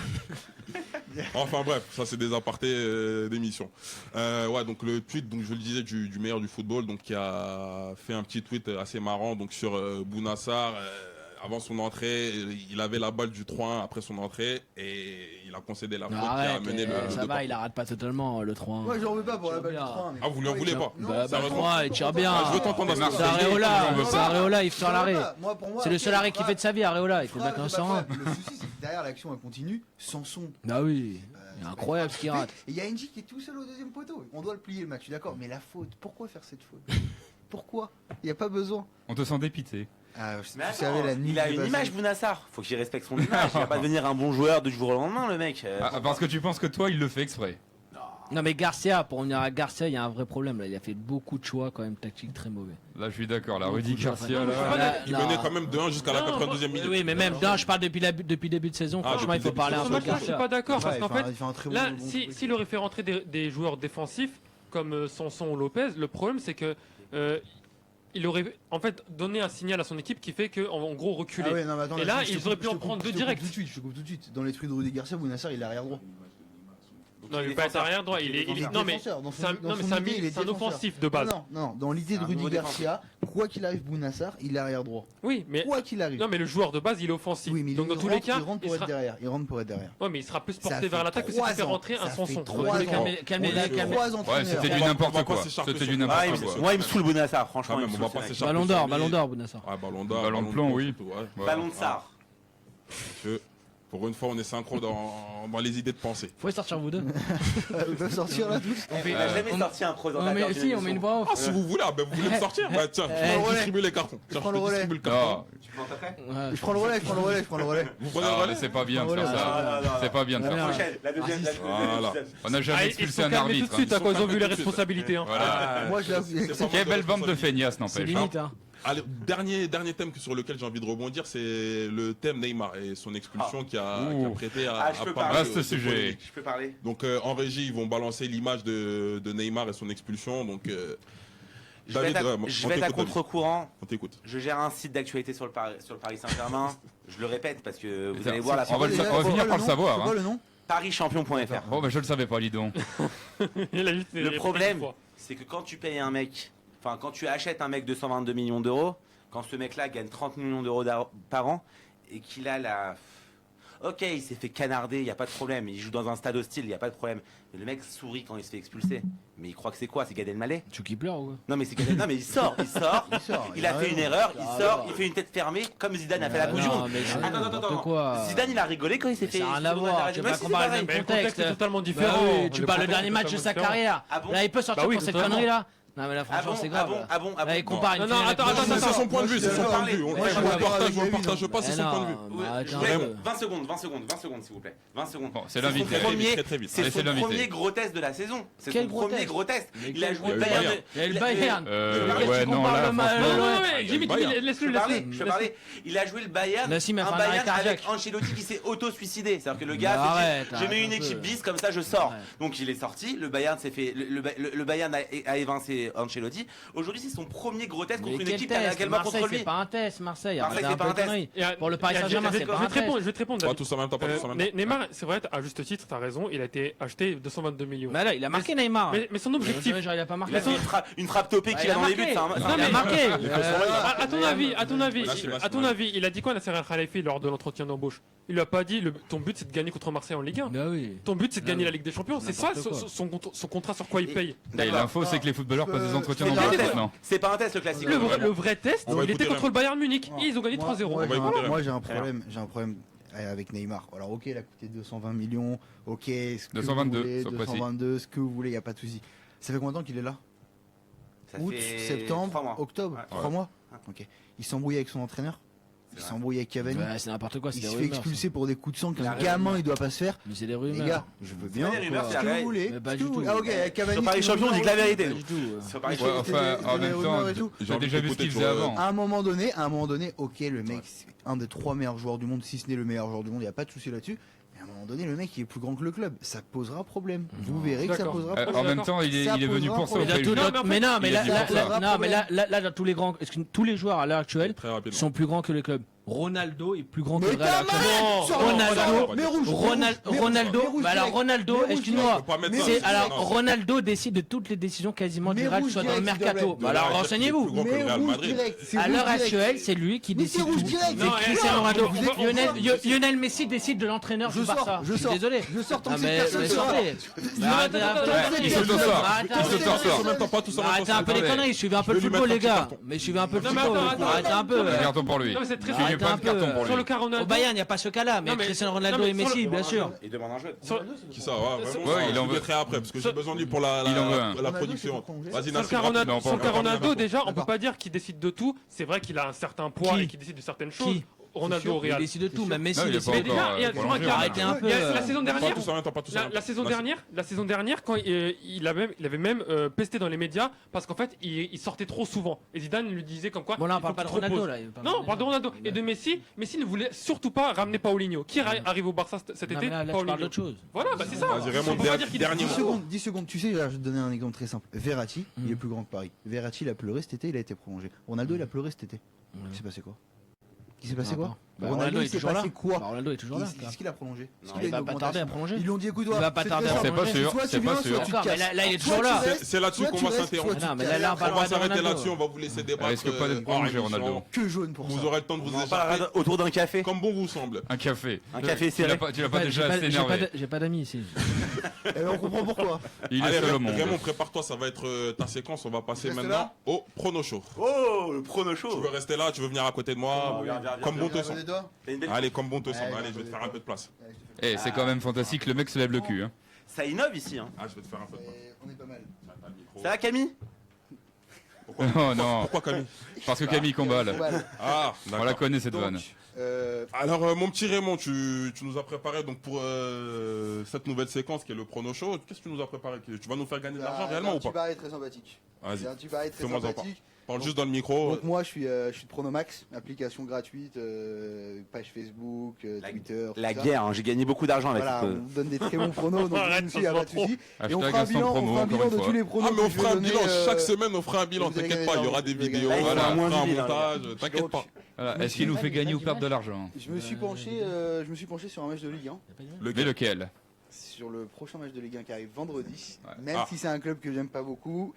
Enfin bref, ça c'est des apartés d'émission. Ouais, donc le tweet, donc je le disais, du meilleur du football, donc qui a fait un petit tweet assez marrant, donc sur Bounassar. Avant son entrée, il avait la balle du 3-1 après son entrée et il a concédé la faute qui a Arrête, amené le ça deux va, partout. il arrête pas totalement le 3-1. Moi j'en veux pas pour la balle du Bien. 3. Ah, vous lui en voulez pas? Bah, Ça le va, 3, il tire bien. Ah, je veux t'entendre à ce C'est moment-là. Areola, Je veux c'est pas. Areola, il fait l'arrêt. Pour moi, C'est le seul arrêt qu'il Fra- fait de sa vie, Areola. Il faut Fra- bien qu'un c'est pas 101. vrai. Le souci c'est que derrière l'action elle continue, Sanson. Ah oui, il est incroyable ce qu'il rate. Et il y a NJ qui est tout seul au deuxième poteau. On doit le plier le match, je suis d'accord. Mais la faute, pourquoi faire cette faute? Pourquoi? Il n'y a pas besoin. On te sent dépité. Ah, Mais tu savais la nuit. il a qui est une passée. image, Bounassar. Faut qu'il respecte son image. Il va pas devenir un bon joueur du jour au lendemain, le mec. Ah, parce que tu penses que toi, il le fait exprès. Non mais Garcia, pour revenir à Garcia, il y a un vrai problème là. Il a fait beaucoup de choix quand même tactiques très mauvais. Là, je suis d'accord. La Beaucoup Rudy de choix, Garcia, vraiment. là. Il Non. menait quand même de 1 jusqu'à la Non, 92e minute. Oui, mais même, non, je parle depuis début de saison. Ah, Franchement, il depuis faut parler un Ce peu de match-là, je suis Garcia. pas d'accord parce Ouais, qu'en il fait un- fait, il fait un très bon- là, bon si, truc. s'il aurait fait rentrer des joueurs défensifs comme Sanson ou Lopez, le problème c'est que il aurait en fait donné un signal à son équipe qui fait que en gros reculer. Ah ouais, non, mais attends, Et là, je te ils auraient coupe- pu je en te coupe- prendre je te deux coupe directs. tout de suite, je te coupe tout de suite. Dans les trucs de Rudy Garcia, Bounassar il est arrière droit. Non, il est pas arrière droit. Il est non mais défenseur. Dans c'est un, son- dans non, mais son c'est un, idée, il est c'est un défenseur. offensif de base. Non, dans l'idée de C'est un Rudy nouveau Garcia, quoi qu'il arrive, Bounassar, il est arrière droit. Oui, mais Quoi qu'il arrive. non mais le joueur de base il est offensif. Oui, mais Donc il dans tous les rentre- cas, il rentre il pour sera... être derrière. Il rentre pour être derrière. Ouais, mais il sera plus Ça porté fait vers l'attaque que si tu 3 fais ans. rentrer un Ça Sanson. fait Dans 3 tous les cas. ans. Calmez-la, On a calmez-la. 3 Ouais, entraîneurs. c'était du On va n'importe pas quoi. s'écharper C'était sur du ce Ah, n'importe il match, quoi. moi, il me saoule Bounassar, franchement. Quand il même, me on va saoule, pas ce mec. s'écharper. Ballon d'or, Bounassar. Ouais, ballon d'or, Ballon de plomb, oui. surtout, ouais. Ballon de Sar. Monsieur, pour une fois, on est synchro dans les idées de pensée. Faut les sortir vous deux. Ils peuvent sortir là tous. Il n'a jamais sorti un présentateur. mais si, d'une on met une émission. voix off. Ah, si vous voulez, vous voulez me sortir? Bah tiens, Eh, je distribue les cartons. Tiens, prends je le te relais. distribue le carton. Non, Tu penses après Ouais. Je prends le relais, je prends le relais, je prends le relais. Vous prenez le non, relais? mais c'est pas bien de Voilà. faire ça. Non, non, C'est pas bien de La faire ça. prochaine, la deuxième. Voilà. On n'a Ah, jamais ils expulsé sont un calmés tout arbitre. de suite hein. hein, quand ils ont vu les tout de suite. responsabilités. hein. Voilà. Moi je l'avoue. C'est pas Quelle belle bande de feignasses, C'est n'empêche. limite, hein. Allez, dernier thème sur lequel j'ai envie de rebondir, c'est le thème Neymar et son expulsion qui a prêté à je peux pas parler. mal Vaste de sujet. polémiques. Je peux parler. Donc en régie, ils vont balancer l'image de Neymar et son expulsion. Donc Je David, vais être à- ouais, je on vais être à t'écoute, David. contre-Courant. On t'écoute. Je gère un site d'actualité sur le Paris Saint-Germain. Je le répète parce que vous Tiens, allez voir la on va le Déjà, sa- on va c'est finir quoi par le nom savoir, C'est hein. quoi le nom? parischampion.fr. Oh, bah je le savais pas, dis donc. Il a juste Le répété problème, une fois. c'est que quand tu payes un mec, enfin quand tu achètes un mec de 122 millions d'euros, quand ce mec-là gagne 30 millions d'euros par an et qu'il a la... Ok, il s'est fait canarder, il n'y a pas de problème. Il joue dans un stade hostile, il n'y a pas de problème. Mais le mec sourit quand il se fait expulser. Mais il croit que c'est quoi? C'est Gad Elmaleh? Tu qui pleure ou quoi? Non mais c'est Gad... Non mais il sort. Il a fait une erreur, il sort, il fait une tête fermée comme Zidane a fait la Coupe du Non, Monde. mais c'est Attends, n'importe quoi. Zidane il a rigolé quand il s'est Mais fait. ça n'a rien à expulser dans voir, la tu radio. vas Mais comparer c'est le pareil. Mais le contexte est totalement Bah différent. oui, tu Le parles le contexte dernier est match de sa totalement différent. carrière. Ah bon Là, il peut sortir Bah oui, pour cette totalement. connerie là. Non, mais là, Ah franchement, bon, c'est ah grave. bon, là. ah bon, ah Là, il bon. compare une Non, non, finale attends, avec- attends, C'est son point de vue, c'est son point de vue. Moi, On je le partage, on le non. partage pas, c'est Eh son point de vue. non, Ouais, arrêtez un ouais, peu. 20 secondes, s'il vous plaît. 20 secondes. Bon, c'est son l'invité. premier- Très vite. C'est Allez, son c'est l'invité. premier gros test de la saison. C'est Quel son gros premier test gros test. Mais Il a quel joué gros le test Bayern. Il y a le Bayern. Ouais, non, là, le ma- franchement, Non, non, Ouais, non, Jimmy, Bayern. laisse-le, Je peux parler, laisse-le. je peux parler. Il a joué le Bayern, Nassim a fait un un arrêt Bayern avec cardiaque. Ancelotti qui s'est auto-suicidé. C'est-à-dire que le gars Bah, s'est arrête, dit, je mets arrête une un peu. équipe bis, comme ça je sors. Ouais. Donc il est sorti, le Bayern s'est fait, le Bayern a évincé Ancelotti. Aujourd'hui c'est son premier gros test contre Mais une quel équipe qui a test également Marseille, contre c'est lui. pas un test, Marseille. Marseille, arrêtez c'est un pas peu un de test. conneries. Et, Pour le Paris Saint-Germain, c'est pas un test. je vais te répondre. Pas David. tous en même temps, pas tous en même temps. Neymar, c'est vrai, à juste titre, t'as raison, il a été acheté 222 millions. Mais là, il a marqué Neymar. Mais son objectif, Genre, il a pas marqué. Il a fait une frappe topée Ouais, qu'il il a a dans les buts. marqué. c'est un- Non, c'est un- il a marqué. à ton avis, Là, à ton avis, il a dit quoi Nasser Al Khelaifi lors de l'entretien d'embauche? Il lui a pas dit ton but c'est de gagner contre Marseille en Ligue 1. Bah oui. Ton but c'est de gagner Non, la Ligue des Champions. C'est ça n'importe quoi. son contrat sur quoi il paye. Et D'accord. l'info, c'est que les footballeurs passent des entretiens C'est en pas un boîte test. maintenant. C'est pas un test le classique. Le vrai test, On va il était écouter contre Rem. le Bayern Munich. Et ils ont gagné 3-0. On va écouter Rem. Moi, j'ai un problème avec Neymar. Alors, ok, il a coûté 220 millions. Ok, ce que 222, vous voulez, sois précis. 222, ce que vous voulez, il n'y a pas de souci. Ça fait combien de temps qu'il est là? Ça Août, fait 3 septembre, mois. octobre, Ouais. 3 mois. Ok. Il s'embrouille avec son entraîneur. Il C'est vrai. s'embrouille avec Cavani. Ouais, c'est n'importe quoi, c'est Il des se fait rumeurs. expulser pour des coups de sang Il a qu'un raison. gamin il doit pas se faire. Mais c'est des Les rumeurs. gars, je veux bien. pas des rumeurs, Ce c'est que la vous voulez. Mais pas ce du que vous tout. voulez. Ah ok, avec Cavani. Sur Paris c'est des Champion, je dis que la rumeurs vérité. Pas du tout. Sur Paris Ouais, Champion. Ouais, C'était- enfin, c'était en des même rumeurs temps, et tout. t'as déjà vu ce qu'il faisait avant. À un moment donné, ok, le mec, c'est un des 3 meilleurs joueurs du monde, si ce n'est le meilleur joueur du monde, il n'y a pas de souci là-dessus. Mais à un moment donné, le mec, il est plus grand que le club. Ça posera problème. Vous verrez que ça D'accord. posera En problème. même temps, il Ça est venu posera pour ça au Mais, problème. PSG. mais non, mais Il a là, dit là, pour là, ça. non, mais là, dans tous les grands, est-ce que tous les joueurs à l'heure actuelle Très rapidement. sont plus grands que les clubs. Ronaldo est plus grand que Mais le Real ta actuel. mère Sors Ronaldo, mais rouge, Ronaldo, bah alors Ronaldo, mais rouge excuse-moi. Faut pas mettre ça. C'est Non, alors non. Ronaldo décide de toutes les décisions quasiment du Mais Real, rouge soit dans le direct, s'il te mercato. plaît. Bah alors Ouais, renseignez-vous. plus grand que le Mais Real rouge Madrid. direct. c'est À rouge l'heure direct. actuelle, c'est lui qui Mais décide c'est rouge tout. direct. C'est Non, Cristiano non, Ronaldo. vous êtes- Lionel Messi décide de l'entraîneur du Je Barça. sors, je Je suis sors. désolé. Je sors tant Ah, que mais cette personne sort. sortez. Mais arrêtez un peu. Il se sort. Arrêtez un Il peu. se les sort. conneries. En même temps, pas tous en même temps. Arrêtez un peu les Attendez. conneries, suivez un peu Je le vais lui football, les mettre un gars. carton. Mais suivez un peu le Non, mais football. attends, Arrêtez un peu. Un carton pour lui. Non, mais c'est très Il Arrêtez n'y a pas un de carton peu. pour Sur lui. le cas Ronaldo. Au Bayern, il n'y a pas ce cas-là, mais Non, mais- Cristiano non, Ronaldo mais et sur Messi, le- bien sûr. Il demande un jeu. Qui ça, ouais, vraiment. Ouais, il en Je veut. mettrai après parce que j'ai besoin de lui pour la Il en veut un. production. Vas-y, Sur le Nassim, cas rapide. Ronaldo, Non, sur le pas cas encore. Ronaldo, déjà, on peut D'accord. pas dire qu'il décide de tout. C'est vrai qu'il a un certain poids Qui et qu'il décide de certaines choses. Qui Ronaldo au Il Real. décide de tout, même Messi Non, il est décide pas Mais de encore, déjà, il y a sur un prolongé, cas- Arrêtez un peu. il y a la saison Pas dernière. tous en même temps, pas tous en même temps. La saison dernière, quand il avait même pesté dans les médias parce qu'en fait, il sortait trop souvent. Et Zidane lui disait comme quoi. Bon, là, on il faut parle pas qu'il de te Ronaldo, repose. là. il parle Non, on parle de Ronaldo et de Messi. Messi ne voulait surtout pas ramener Paulinho. Qui arrive au Barça cet Non, été mais là, je parle Paulinho. d'autre chose. Voilà, bah c'est ça. Vas-y, Raymond, On peut pas dire qu'il dernier décide 10 de tout. secondes, 10 secondes. Tu sais, là, je vais te donner un exemple très simple. Verratti, il Mm. est plus grand que Paris. Verratti, il a pleuré cet été, il a été prolongé. Ronaldo, il a pleuré cet été. Il s'est passé quoi Il s'est passé quoi Bah, Ronaldo, il est s'est toujours là. passé quoi Bah, Ronaldo est toujours là. Est-ce qu'il a prolongé Est-ce Non, qu'il a Il une va pas tarder à augmentation prolonger. Ils lui ont dit écoute, Il va pas tarder à C'est pas prolonger. sûr, soit c'est tu pas viens, sûr. soit tu te D'accord, mais casses. là, il est Soit toujours tu là. restes, C'est là-dessus soit qu'on tu va restes, s'interrompre. soit tu Ah non, mais te là, casses. là, on On parle va pas de s'arrêter Ronaldo. là-dessus, on va vous laisser débattre. risque pas d'être prolongé, hors émission. Ronaldo. Que jaune pour Vous ça. aurez le temps de vous On en échapper parlera autour d'un café. comme bon vous semble. Un café. Un café Tu l'as serré. pas déjà assez énervé. J'ai pas d'amis ici. Eh ben, on comprend pourquoi. Il Allez, est seul au monde. Raymond, prépare-toi, ça va être ta séquence. On va passer reste maintenant là au prono show. Oh, le prono Tu chaud. veux rester là, tu veux venir à côté de moi, Viens, comme bon te Viens, semble. venez toi. T'as une belle- Allez, comme bon te Ouais, semble. viens, Allez, je vais te venez faire un peu de place. Allez, je te fais Eh, c'est quand même fantastique, le mec se lève le cul. Hein. Ça innove ici. Hein. Ah, je vais te faire un peu de place. On est pas mal. T'as le micro. Ça va Camille Oh non, Pourquoi Camille parce que Camille comballe. Voilà. Ah, On la d'accord. connaît cette Donc, vanne. Alors, mon petit Raymond, tu nous as préparé donc pour cette nouvelle séquence qui est le prono show. Qu'est-ce que tu nous as préparé? Tu vas nous faire gagner de l'argent réellement ou Tu pas? parais très sympathique. Vas-y, C'est un tubaré très fais-moi en sympathique. parle juste dans le micro. Donc moi je suis de Pronomax, application gratuite, page Facebook, Twitter. La tout ça. guerre, hein, j'ai gagné beaucoup d'argent avec Voilà, cette- on donne des très bons pronos, donc Arrête, dessus, il n'y a ça pas de se voit souci. Et on Hashtag fera un instant bilan, promo, on fera un encore bilan une de fois. tous les pronos. Ah, mais on que je vais fera un donner, bilan. Chaque semaine, on fera un bilan. vous allez T'inquiète gagner pas, il y aura de des l'argent. vidéos. Là, il Voilà, faut un on moins fera un de villes, montage. T'inquiète Donc, pas. Voilà, est-ce qu'il nous fait gagner ou perdre de l'argent? Je me suis penché sur un match de Ligue 1, Mais lequel? sur le prochain match de Ligue 1 qui arrive vendredi. Ouais. Même Ah. si c'est un club que j'aime pas beaucoup,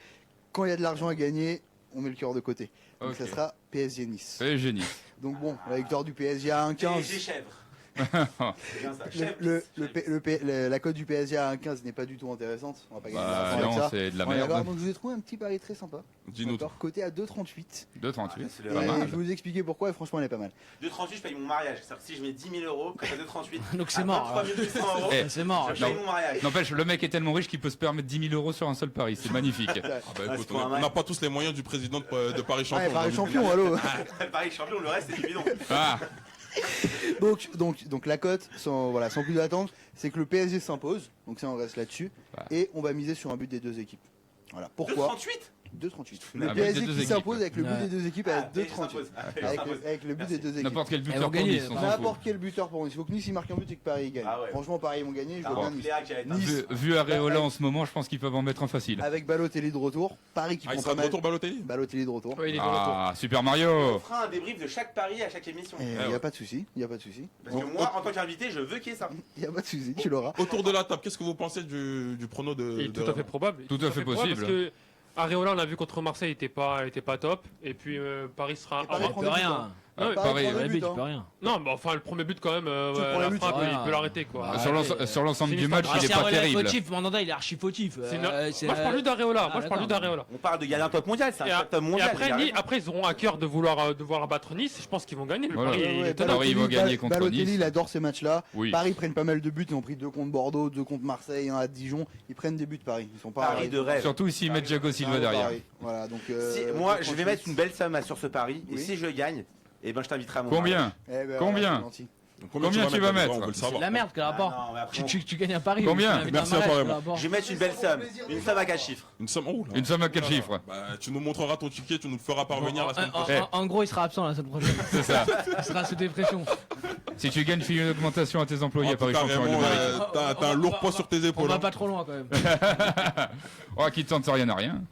quand il y a de l'argent à gagner, on met le cœur de côté. Donc Ok. ça sera PSG Nice. Eh, génie. Donc bon, la victoire du PSG à 1,15. PSG chèvre. C'est bien ça. Chef. La cote du PSG à 1,15 n'est pas du tout intéressante. On va pas gagner Bah d'argent avec non, ça. c'est de la On est d'accord. merde. Donc je vous ai trouvé un petit pari très sympa. Dis-nous. D'accord, coté à 2,38. 2,38. c'est le Et Pas vrai. mal. je vais vous expliquer pourquoi et franchement elle est pas mal. 2,38, je paye mon mariage. C'est-à-dire que si je mets 10 000 euros, quand t'as 2,38, Donc c'est mort. 3800 euros, Eh, C'est mort. je paye mon mariage. N'empêche, le mec est tellement riche qu'il peut se permettre 10 000 euros sur un seul pari. C'est magnifique. Ah bah, Ah, écoute, c'est pas on mal. n'a pas tous les moyens du président de Paris Champion. Ouais, Paris j'ai envie de champion, allô. Paris champion, le reste c'est du bidon. Ah, Donc la cote, sans plus d'attente, c'est que le PSG s'impose. Donc ça on reste là-dessus. Ouais. Et on va miser sur un but des deux équipes. Voilà. Pourquoi 2,38 2,38. Un Le but PSG des deux qui équipes. s'impose avec le but Ouais. des deux équipes Ah, à 2,38. Avec le but des deux équipes. n'importe quel Elles buteur vont pour gagner, Nice, on s'en N'importe fout. quel buteur pour Nice. Il faut que Nice il marque un but et que Paris gagne. Ah ouais. Franchement, Paris ils vont gagner. Je Ah, vois bien bon, Nice. Léa qui a été Nice. Vu Areola en ce moment, je pense qu'ils peuvent en mettre un facile. Avec Balotelli de retour. Paris qui Ah, il prend sera pas de mal. retour Balotelli Balotelli de retour. Ouais, il est de retour. Ah, Super On Mario. fera un débrief de chaque pari à chaque émission. Il ouais. n'y a pas de souci. Il y a pas de souci. Parce que moi, en tant qu'invité, je veux qu'il y ait ça. Il n'y a pas de souci. Tu l'auras. Autour de la table, qu'est-ce que vous pensez du prono de... Il est tout à fait probable. Tout à fait possible. Parce que Areola, on l'a vu contre Marseille, il était pas top. Et puis Paris sera. Et Paris Il prend peut des buts, rien. hein. Non, mais- Paris pareil, prend des Ouais, buts, but, il hein. peut rien. non, mais enfin, le premier but, quand même, Tu prends la le but, frappe, ouais. il peut l'arrêter, quoi. Ah, Sur l'ensemble c'est du une match, histoire. il est Si pas Areola est terrible. fautif, Mandanda il est archi fautif. C'est une- Euh, Moi, je parle juste d'Areola. Ah, Moi, je parle juste d'accord. d'Areola. On parle de gagner un top mondial, c'est Et, un top mondial. après, il a raison. après, ils auront à cœur de vouloir battre Nice. Je pense qu'ils vont gagner. Le Voilà. pari, Ouais, il Ouais, est tenable. Paris, ils vont gagner contre Balotelli, Nice. il adore ces matchs-là. Oui. Paris prennent pas mal de buts. Ils ont pris 2 contre Bordeaux, 2 contre Marseille, 1 à Dijon. Ils prennent des buts Paris. Ils sont pas Paris de rêve. Surtout s'ils mettent Thiago Silva derrière. Paris. Voilà, donc, Si- moi, je vais 2,38. mettre une belle somme sur ce pari. Et Oui. si je gagne, eh ben, je t'inviterai à mon Combien Eh ben, Combien voilà, c'est gentil. Donc, Combien tu vas mettre On veut le C'est savoir. de la merde, quel rapport non, mais après, tu gagnes un pari. Combien tu l'invites à un Merci mariage, apparemment. quel rapport Je vais mettre une belle somme. Une somme à 4 chiffres. Une somme. Oh, là. Une somme à quel chiffre Bah, tu nous montreras ton ticket, tu nous le feras parvenir la semaine En- prochaine. en gros, il sera absent la semaine prochaine. C'est ça. Il sera sous dépression. Si tu gagnes, file une augmentation à tes employés En à tout Paris cas, Champion. Raymond, il le mérite. t'as un lourd poids sur tes On épaules. va hein. pas trop loin quand même. Oh, qui tente rien à rien.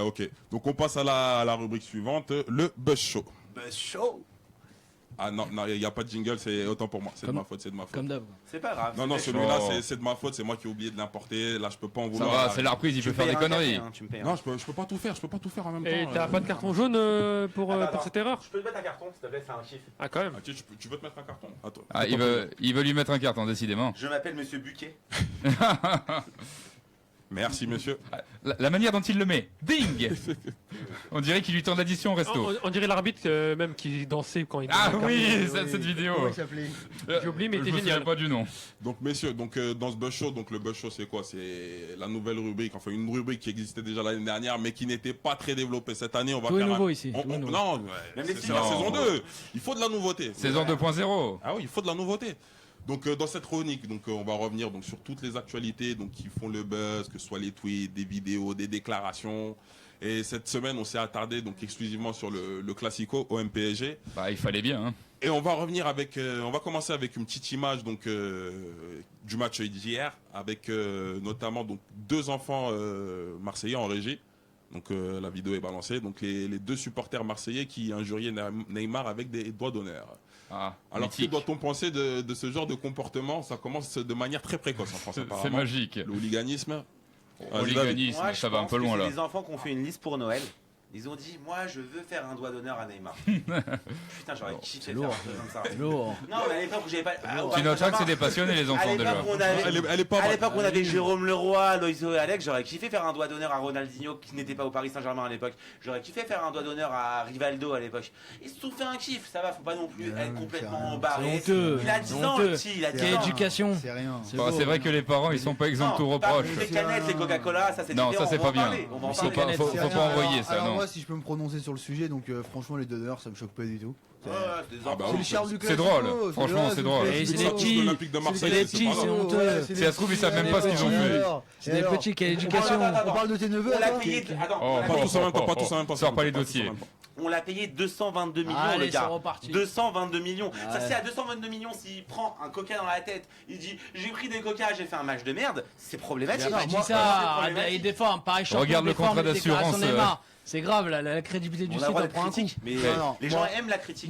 Ok, donc on passe à la rubrique suivante, le Buzz Show. Buzz show. Ah non, il n'y a pas de jingle, c'est autant pour moi, c'est de Comme- ma faute, c'est de ma faute. Comme d'hab. C'est pas grave. Non, non, c'est celui-là, Oh. c'est de ma faute, c'est moi qui ai oublié de l'importer, là je peux pas en Ça vouloir. va, c'est la reprise, il peut faire des conneries. Tu me payes. Non, je peux pas tout faire, je peux pas tout faire en même temps. Et t'as pas de carton jaune pour Attends. cette erreur? Je peux te mettre un carton, s'il te plaît, c'est un chiffre. Ah, quand même. Ah, tu veux te mettre un carton Attends. Ah, il veut lui mettre un carton, décidément. Je m'appelle Monsieur Buquet. Merci monsieur. La manière dont il le met. Ding. On dirait qu'il lui tend l'addition au resto. On dirait l'arbitre même qui dansait quand il. Ah donnait oui, le carton. cette vidéo. Comment il s'appelait J'ai oublié, mais Je c'était me souviens génial. pas du nom. Donc messieurs, dans ce Buzz Show, donc le Buzz Show c'est quoi? C'est la nouvelle rubrique, enfin une rubrique qui existait déjà l'année dernière mais qui n'était pas très développée. Cette année on va Tout est faire nouveau ici, on- tout est on- nouveau. non, Même c'est les c'est la filles. saison Non. 2. Il faut de la nouveauté. Saison 2.0. Ah oui, il faut de la nouveauté. Donc dans cette chronique, donc on va revenir donc sur toutes les actualités donc qui font le buzz, que ce soit les tweets, des vidéos, des déclarations. Et cette semaine, on s'est attardé donc exclusivement sur le Classico au MPSG. Bah, il fallait bien. Hein. Et on va revenir avec, on va commencer avec une petite image donc du match d'hier, avec notamment donc 2 enfants marseillais en régie. Donc la vidéo est balancée. Donc les 2 supporters marseillais qui injuriaient Neymar avec des doigts d'honneur. Ah, Alors que mythique. doit-on penser de ce genre de comportement? Ça commence de manière très précoce en France C'est apparemment. magique. Le hooliganisme. Hooliganisme, Moi, je ça va un pense peu que loin c'est là. des enfants qui ont fait une liste pour Noël. Ils ont dit, moi, je veux faire un doigt d'honneur à Neymar. Putain, j'aurais kiffé faire un lourd. truc comme ça. Lourd. Non, mais à l'époque où j'avais pas. Tu noteras que c'est des passionnés les À enfants l'époque déjà. où on avait. Elle est pas À mal. l'époque, on avait Jérôme Leroy, Loïso et Alex. J'aurais kiffé faire un doigt d'honneur à Ronaldinho qui n'était pas au Paris Saint-Germain à l'époque. J'aurais kiffé faire un doigt d'honneur à Rivaldo à l'époque. Ils se sont fait un kiff, ça va, faut pas non plus Ouais, être c'est complètement rien. barré. C'est honteux. Il a 10 C'est ans, honteux. le petit, il a 10 Quelle ans. éducation. C'est rien. C'est Bah, beau. c'est vrai que les parents ils sont pas exempts de tout Non, reproche. Les canettes, les Coca-Cola, ça c'est Non, différent. ça, c'est On va pas en bien. parler, on va en Faut parler. pas, faut C'est pas rien. envoyer ça, alors non. moi, si je peux me prononcer sur le sujet, donc franchement, les donneurs, ça me choque pas du tout. Ouais, c'est des Ah bah enfants. oui, le charme du c'est Classico, drôle. Franchement, c'est drôle. Et c'est Les des sorties petits. de l'Olympique de Marseille, des c'est petits, pas c'est grave. honteux. Si ça se trouve, ils savent même pas ce qu'ils ont fait. C'est des petits, quelle éducation. On parle de tes neveux, On l'a attends. payé. Attends, Oh, on l'a Pas payé- tous en même temps, pas tous en même temps. Sors pas les tous en dossiers. même temps. on l'a payé 222 millions, Allez, le c'est gars. reparti. 222 millions. Ça, Ouais. c'est à 222 millions. S'il prend un coca dans la tête, il dit j'ai pris des coca, j'ai fait un match de merde, c'est problématique. Il a pas dit Moi, ça, c'est problématique. il défend, pareil champion. Regarde le défend contrat les déclarations d'assurance, Neymar. C'est grave, la crédibilité du On a site le droit en d'être prend un coup. critique, mais Non, non, les moi- gens aiment la critique.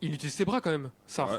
il utilise ses bras quand même, Sarr. Ouais.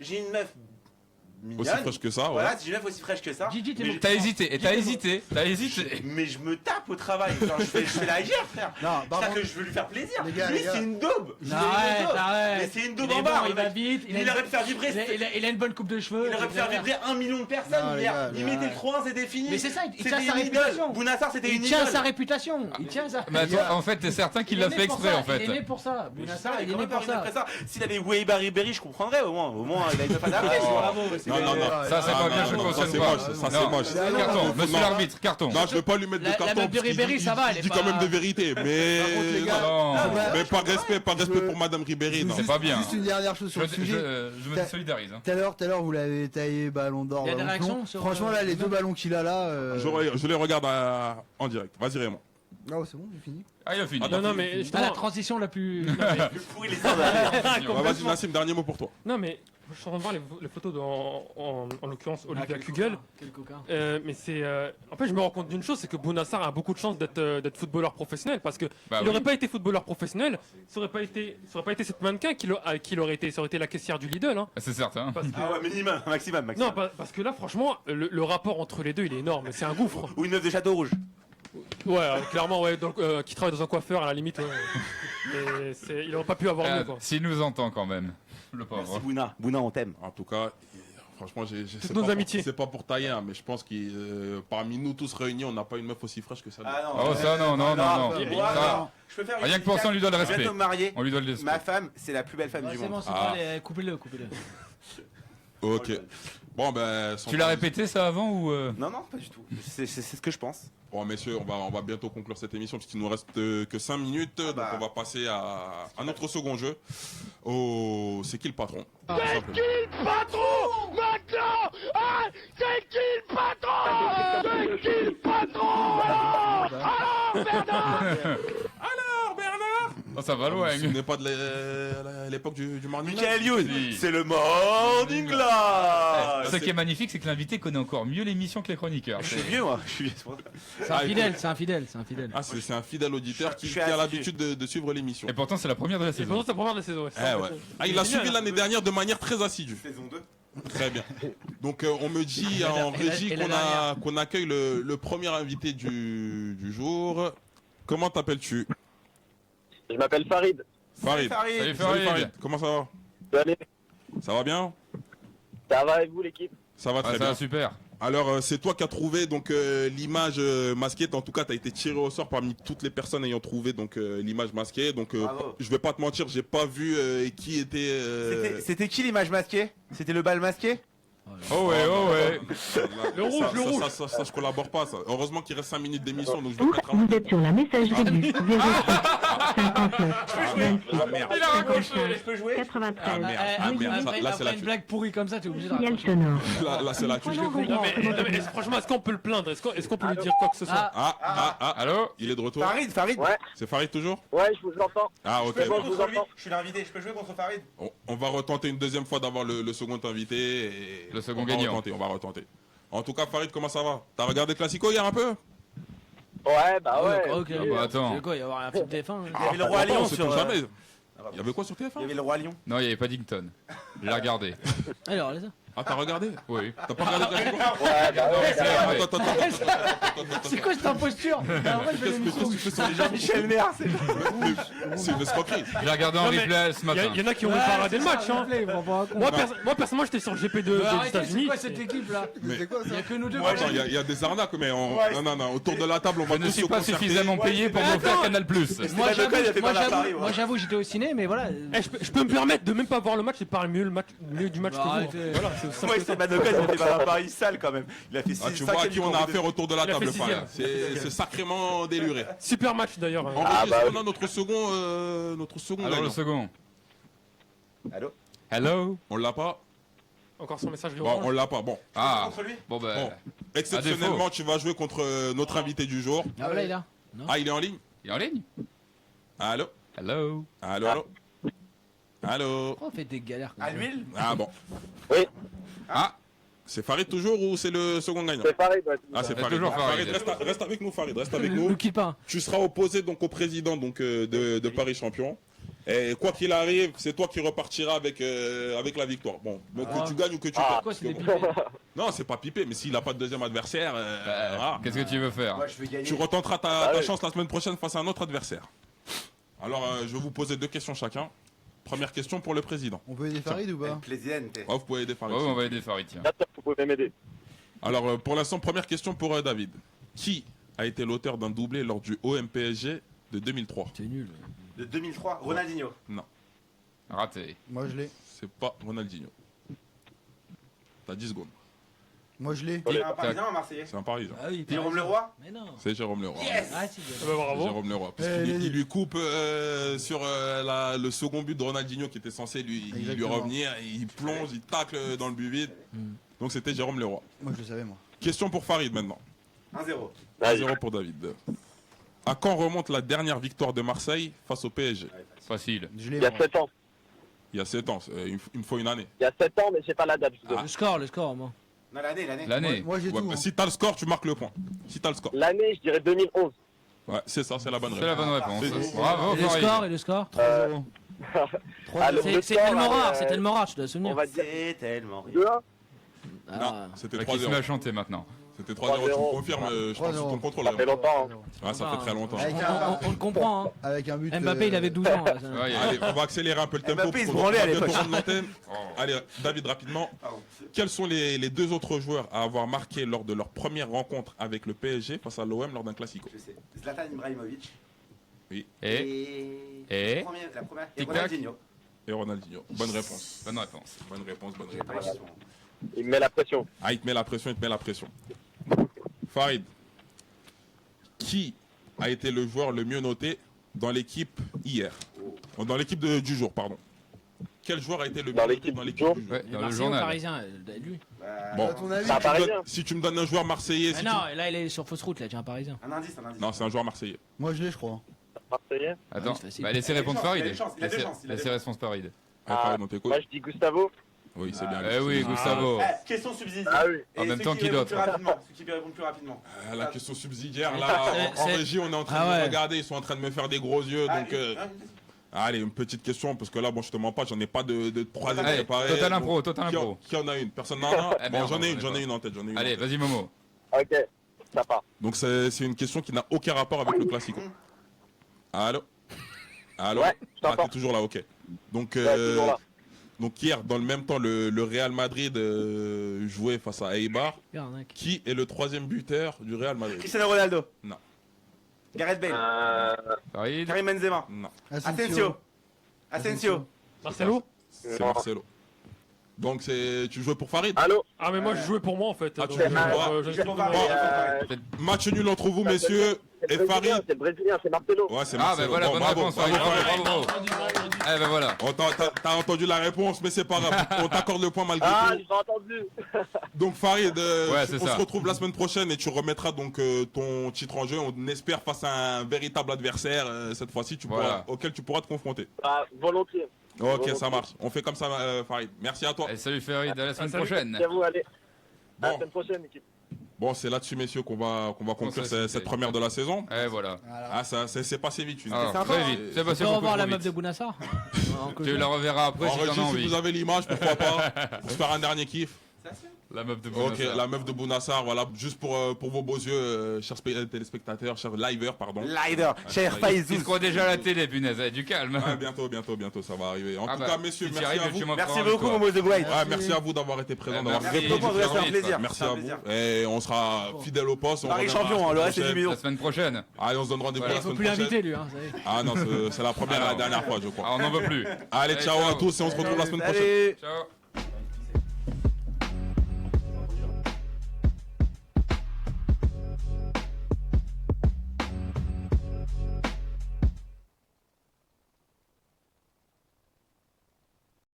j'ai une meuf mignonne. Aussi fraîche que ça, Voilà, ouais. c'est une meuf aussi fraîche que ça. Gigi, Mais T'as hésité, t'as hésité. Mais je me tape au travail. Genre, je fais la guerre, frère. Non, par C'est-à-dire contre, que je veux lui faire plaisir. Les gars, Lui, les gars. c'est une daube. Je dis, Arrête, il est une daube. arrête. Mais c'est une daube Il est en barre. bon, le il va mec. vite. Il aurait pu faire vibrer. Il a une bonne coupe de cheveux. Il aurait pu faire vibrer 1 million de personnes Non, les hier. gars, Il mais mettait le arrête. 3-1, c'était fini. Mais c'est ça, il C'était tient sa une idole. réputation. Bounassar, c'était Il une tient idole. sa réputation. Il tient sa. Mais attends, en fait, t'es certain qu'il l'a fait exprès, en Il est né fait. pour ça. Bounassar, il est Comment né il peut pour arriver ça. après ça? S'il avait Weiba Ribéry, je comprendrais au moins. Au moins, il a une meuf à d'appeler. Bravo. Non, non, non. Ça, c'est pas bien, je non, ça, cautionne c'est pas. moche, ça, c'est Non. moche. Carton, monsieur Non. l'arbitre, carton. Non, je vais pas lui mettre de La carton. meuf de parce qu'il Ribéry, dit- ça va, elle il est dit pas- quand même des vérités. Mais. Par contre, les gars, Non, Mais pas de respect pour Madame Ribéry, non. C'est pas bien. Juste une dernière chose sur le sujet. Je me désolidarise. hein. Tout à l'heure, vous l'avez taillé ballon d'or. Il y a des ballon de réactions plomb. sur, Franchement, là, les deux ballons qu'il a là. Je les regarde en direct. Vas-y, Raymond. Non, c'est bon, j'ai fini. Ah, il a fini. Non, non, mais Ah, la justement- transition la plus. Pourri les standards. Ouais, Vas-y, Nassim, dernier mot pour toi. Non, mais je suis en train de voir les photos en l'occurrence Olivia Kugel. Quel coquin. Mais c'est. En fait, je me rends compte d'une chose, c'est que Bounassar a beaucoup de chance d'être footballeur professionnel parce que Bah il oui. n'aurait pas été footballeur professionnel, ça aurait pas été cette mannequin qui aurait été, ça aurait été la caissière du Lidl. Hein, C'est certain. parce que- Ah ouais, minimum, maximum. non, parce que là, franchement, le rapport entre les deux, il est énorme. C'est un gouffre. Ou une meuf de Château Rouge. Ouais, clairement, ouais, qui travaille dans un coiffeur à la limite. Il n'aurait pas pu avoir mieux, quoi. S'il nous entend quand même, le pauvre. Merci Bouna. Bouna, on t'aime. En tout cas, franchement, c'est nos pas amitiés. C'est pas pour tailler, hein, mais je pense que parmi nous tous réunis, on n'a pas une meuf aussi fraîche que ça. Ah non. Oh, ça, non, non, non, non. Moi, Ça, non. Je peux faire une rien que pour ça, on lui doit le Je respect. viens de me marier. On lui doit le respect. Ma femme, c'est la plus belle femme Ouais, du c'est bon, monde. c'est Ah. bon, allez, coupez-le. Ok. Bon, ben. sans Tu l'as transition. répété ça avant ou Non, non, pas du tout. C'est ce que je pense. Bon, messieurs, on va bientôt conclure cette émission puisqu'il nous reste que 5 minutes. bah. Donc, on va passer à notre second jeu. C'est qui le patron? Ah. Tout simplement. Alors, Bernard? Oh, ça va loin. Vous n'êtes pas de l'époque du Morning Michael Live? Youn, Si. c'est le Morning Live. Ce qui est magnifique, c'est que l'invité connaît encore mieux l'émission que les chroniqueurs. Je suis vieux, moi. Je suis vieux. C'est un fidèle, c'est un fidèle, c'est un fidèle. Ah, c'est un fidèle auditeur qui Je suis a assidu. l'habitude de suivre l'émission. Et pourtant, c'est la première de la C'est saison. pourtant sa première de la saison. Ouais. Eh ouais. Ah, il a suivi l'année dernière de manière très assidue. Saison 2. Très bien. Donc on me dit Et la- en et la- régie et la qu'on accueille le premier invité du jour. Comment t'appelles-tu? Je m'appelle Farid. Farid. Salut, Salut, Farid. Comment ça va? Salut. Ça va bien? Ça va avec vous l'équipe? Ça va Ah, très ça bien. va super. Alors c'est toi qui as trouvé donc l'image masquée. En tout cas, tu as été tiré au sort parmi toutes les personnes ayant trouvé donc l'image masquée. Donc Bravo. je vais pas te mentir, j'ai pas vu qui était. C'était qui l'image masquée? C'était le bal masqué? Oh ouais, oh ouais. Le rouge, le rouge. Ça, je collabore pas. Ça. Heureusement qu'il reste 5 minutes d'émission, donc je vais Bonjour, pas travailler. vous êtes sur la messagerie du 06 59 Ah merde. Il a raccroché, je peux jouer? 93. Ah, merde. Ah, merde. Ça, là, c'est la Après une tue. blague pourrie comme ça, t'es obligé de Signal raccrocher. sonore. Là, c'est la tue. Prenons vos Non, mais, comment mais franchement, est-ce qu'on peut le plaindre? Est-ce qu'on peut lui dire quoi que ce soit? Allô? Il est de retour. Farid, Farid. Ouais. C'est Farid toujours? Ouais, je vous entends. Ah Je ok. peux jouer Bon. contre lui. Je suis l'invité. Je peux jouer contre Farid. On va retenter une deuxième fois d'avoir le second invité. Et Le second on va gagnant. retenter, on va retenter. En tout cas, Farid, comment ça va? T'as regardé Classico hier un peu? Ouais, bah ouais. Ok, Ah bah attends. C'est quoi, il va y avoir un film TF1 Il y avait le roi lion c'est sur. tout jamais. Ah, bah, Il y avait quoi sur Il y TF1? avait le roi lion. Non, il n'y avait pas Dington. Je l'ai regardé. Alors, allez ça. Ah, t'as regardé? Oui. T'as pas regardé Classico? Ouais, bah ouais. Attends. C'est quoi cette imposture? En vrai, je vais le micro. Michel Mer, c'est C'est une escroquerie. Je l'ai regardé en Non, mais replay ce Il matin. y en a qui ont paradé le match. Hein. Moi, personnellement, j'étais sur le GP des Arrêtez, c'est États-Unis. quoi cette équipe là? C'est quoi Il ça? y a que nous deux. Attends, il y a des arnaques, mais non, autour de la table, on va Je ne tous suis se pas concerter. suffisamment payé pour m'offrir Canal+. Moi Esteban Ocon, il a fait mal à Paris, ouais. moi j'avoue, j'étais au ciné, mais voilà. Eh, je peux me permettre de même pas voir le match et parler mieux du match Bah, que vous. arrêtez. Voilà, c'est simple Ouais, que ça. c'est Manoka, il a fait mal à Paris sale quand même. Il a fait 6 Ah, tu vois à qui on a affaire autour de la Il a table, fait Farid. sixième. C'est sacrément déluré. Super match d'ailleurs. En Ah, régie, bah est-ce oui. qu'on a notre second Alors gagnant? le second. Allô? Hello? On l'a pas? Encore son message Bon, on l'a pas. Bon. Ah. Contre lui? Bon Bon. ben. Exceptionnellement, tu vas jouer contre notre invité du jour. Ah voilà, il est là. Ah, il est en ligne? Il est en ligne? Allô? Hello? Allô, allô? Allô? Pourquoi on fait des galères comme À ça? l'huile? Ah bon. Oui. Ah, c'est Farid toujours ou c'est le second gagnant? C'est pareil, ouais. Ah, c'est Farid. toujours Farid. Reste avec nous, Farid, reste avec Ne nous. nous quitte pas. Tu seras opposé donc au président donc, de Paris Champion. Et quoi qu'il arrive, c'est toi qui repartiras avec la victoire. Bon, mais que tu gagnes ou que tu perds. Quoi, c'est des Parce pipés. Non, c'est pas pipé, mais s'il n'a pas de deuxième adversaire, voilà. Qu'est-ce que tu veux faire? Moi, je veux gagner. Tu retenteras ta chance la semaine prochaine face à un autre adversaire. Alors, je vais vous poser 2 questions chacun. Première question pour le président. On peut aider Farid ou pas? Plaisante. Vous pouvez aider Farid. Ouais, on va aider Farid, tiens. Vous pouvez m'aider. Alors, pour l'instant, première question pour David. Qui a été l'auteur d'un doublé lors du OM PSG de 2003? C'est nul. De 2003, Ronaldinho. Non, Raté. Moi je l'ai. c'est pas Ronaldinho. T'as 10 secondes. Moi je l'ai. C'est un Parisien ou un Marseillais? C'est un Parisien. Ah oui, Jérôme Leroy? Mais non. C'est Jérôme Leroy. Ah, si, Ah bah, bravo. Jérôme Leroy. Parce qu'il lui coupe sur le second but de Ronaldinho qui était censé lui Exactement. revenir. Il plonge, il tacle dans le but vide. Donc c'était Jérôme Leroy. Moi je le savais moi. Question pour Farid maintenant. 1-0. 1-0 pour David. À quand remonte la dernière victoire de Marseille face au PSG? Facile. Je l'ai Il y a moi. 7 ans. Il y a 7 ans. Il me faut une année. Il y a 7 ans, mais j'ai pas la date. je vous donne. Le score, moi. Non, l'année. L'année. Moi j'ai Ouais, tout. bah, hein. si t'as le score, tu marques le point. Si t'as le score. L'année, je dirais 2011. Ouais, c'est ça, c'est la bonne C'est la réponse. bonne réponse. C'est- Bravo, Et le Farid. score, et le score 3-0. Ah, le C'est score, tellement rare, euh, c'est tellement rare, tu dois te On souvenir. va dire C'est tellement rien. 2-1. Ah. Non, c'était Bah, qui se met 3-0. à chanter maintenant? C'était 3-0, tu me 3-0. confirmes, je pense sous ton contrôle. Ça fait longtemps. hein. Ouais, ça fait très longtemps. Avec On le comprend, hein. Avec un but. Mbappé, il avait 12 ans. là, ça. Ouais, il y a- Allez, on va accélérer un peu le tempo. Mbappé, il se parce qu'on branlait va à l'époque. bientôt rendre l'antenne. Allez, David, rapidement. Quels sont les 2 autres joueurs à avoir marqué lors de leur première rencontre avec le PSG face à l'OM lors d'un classico? Je sais. Zlatan Ibrahimovic. Et La première. Et Tic-tac. Ronaldinho. Et Ronaldinho. Bonne réponse. bonne réponse. Bonne réponse, bonne J'ai pas la réponse. question. Il me met la pression. Ah, il te met la pression, il te met la pression. Farid, qui a été le joueur le mieux noté dans l'équipe hier? Dans l'équipe du jour, pardon. Quel joueur a été le mieux Dans noté l'équipe dans du l'équipe jour du jour? Ouais, Les dans le Marseillais ou journal. Parisien, lui. Bon, À ton avis, C'est un Parisien. si tu me donnes un joueur marseillais, Mais si non, là, il est sur fausse route, là, tu es un Parisien. Un indice. non, c'est un joueur marseillais. Moi je l'ai je crois. Marseillais. Attends, c'est facile. bah, laissez répondre Il a Farid. des chances, il a des chances, il a des Laissez chances. répondre Farid. Ah, Farid, on t'écoute. Moi, je dis Gustavo. Oui, c'est bien. Eh oui, Gustavo. Question subsidiaire. Ah oui. En Et même ceux temps qui qu'il répondent d'autres. plus rapidement, ceux qui répondent plus rapidement. La question subsidiaire, là, en C'est- régie, on est en train Ah de ouais. me regarder, ils sont en train de me faire des gros yeux, donc... Ah, Allez, une petite question, parce que là, bon, je te mens pas, j'en ai pas de troisième Allez, préparé. total donc, impro, total qui impro. en a une? Personne n'en a? Eh Bon, merde, j'en ai on est une en tête, j'en ai une. Allez, en tête. vas-y Momo. Ok, ça part. Donc c'est une question qui n'a aucun rapport avec le Classico. Allô? Allô? Ouais, je Ah, t'entends. t'es toujours là, ok. Donc, Ouais, toujours là. donc hier, dans le même temps, le Real Madrid jouait face à Eibar. Qui est le 3e buteur du Real Madrid? Cristiano Ronaldo. Non. Gareth Bale. Karim Benzema. Non. Asensio. Marcelo. C'est Marcelo. Donc tu jouais pour Farid? Allô? Ah, mais moi, je jouais pour moi, en fait. Ah, tu donc, jouais pour moi. je Je sais vais pas. pour Match nul entre vous, messieurs. Et Farid? C'est le Brésilien, c'est Marcelo. Ouais, c'est Ah, ben Marcelo. voilà, Bon, bonne bravo, réponse, Farid. bravo, Bravo, Farid. bravo. Eh ben voilà. Oh, t'as entendu la réponse, mais c'est pas grave. On t'accorde le point malgré Ah, tout. j'ai pas entendu. Donc Farid, Ouais, c'est on ça. se retrouve la semaine prochaine et tu remettras donc ton titre en jeu. On espère face à un véritable adversaire cette fois-ci, Voilà. auquel tu pourras te confronter. Ah, volontiers. Ok, Volontiers. ça marche. On fait comme ça, Farid. Merci à toi. Et salut Farid, à la semaine salut. prochaine. Merci à vous, allez. À la Bon, semaine prochaine, équipe. bon, c'est là-dessus, messieurs, qu'on va conclure ça, cette première de la saison. Et voilà. Ah, ça c'est passé vite. Ah, sympa, très hein. vite. C'est Tu passé peux beaucoup revoir la trop meuf de vite. Bounassar. Tu la reverras après En si t'en as régie, si envie. vous avez l'image, pourquoi pas. Pour se faire un dernier kiff. La meuf de Ok, Bounassar. la meuf de Bounassar, voilà, juste pour vos beaux yeux, chers téléspectateurs, chers liveurs, pardon. Lider. Cher Il Faïzouz. se croit déjà à la télé, punaise. Eh, du calme. Ouais, bientôt, ça va arriver. En Ah tout bah, cas, messieurs, si t'y merci arrives, à vous. tu m'en Merci feras avec beaucoup, toi. Momo The White. Ouais, merci à vous d'avoir été présent, d'avoir Merci, répondu. beaucoup, Farid. c'est un plaisir. Merci C'est un à plaisir. vous. Et on sera fidèle au poste. on Paris reviendra champion, la le semaine reste c'est du prochaine. bidon. La semaine prochaine. Allez, on se donne rendez-vous Voilà. la Il faut semaine plus l'inviter, prochaine. lui. Hein, ça y est. Ah non, c'est la première et la Alors. dernière fois, je crois. Ah, on n'en veut plus. Allez, ciao à tous et on se retrouve la semaine prochaine. Salut. Ciao.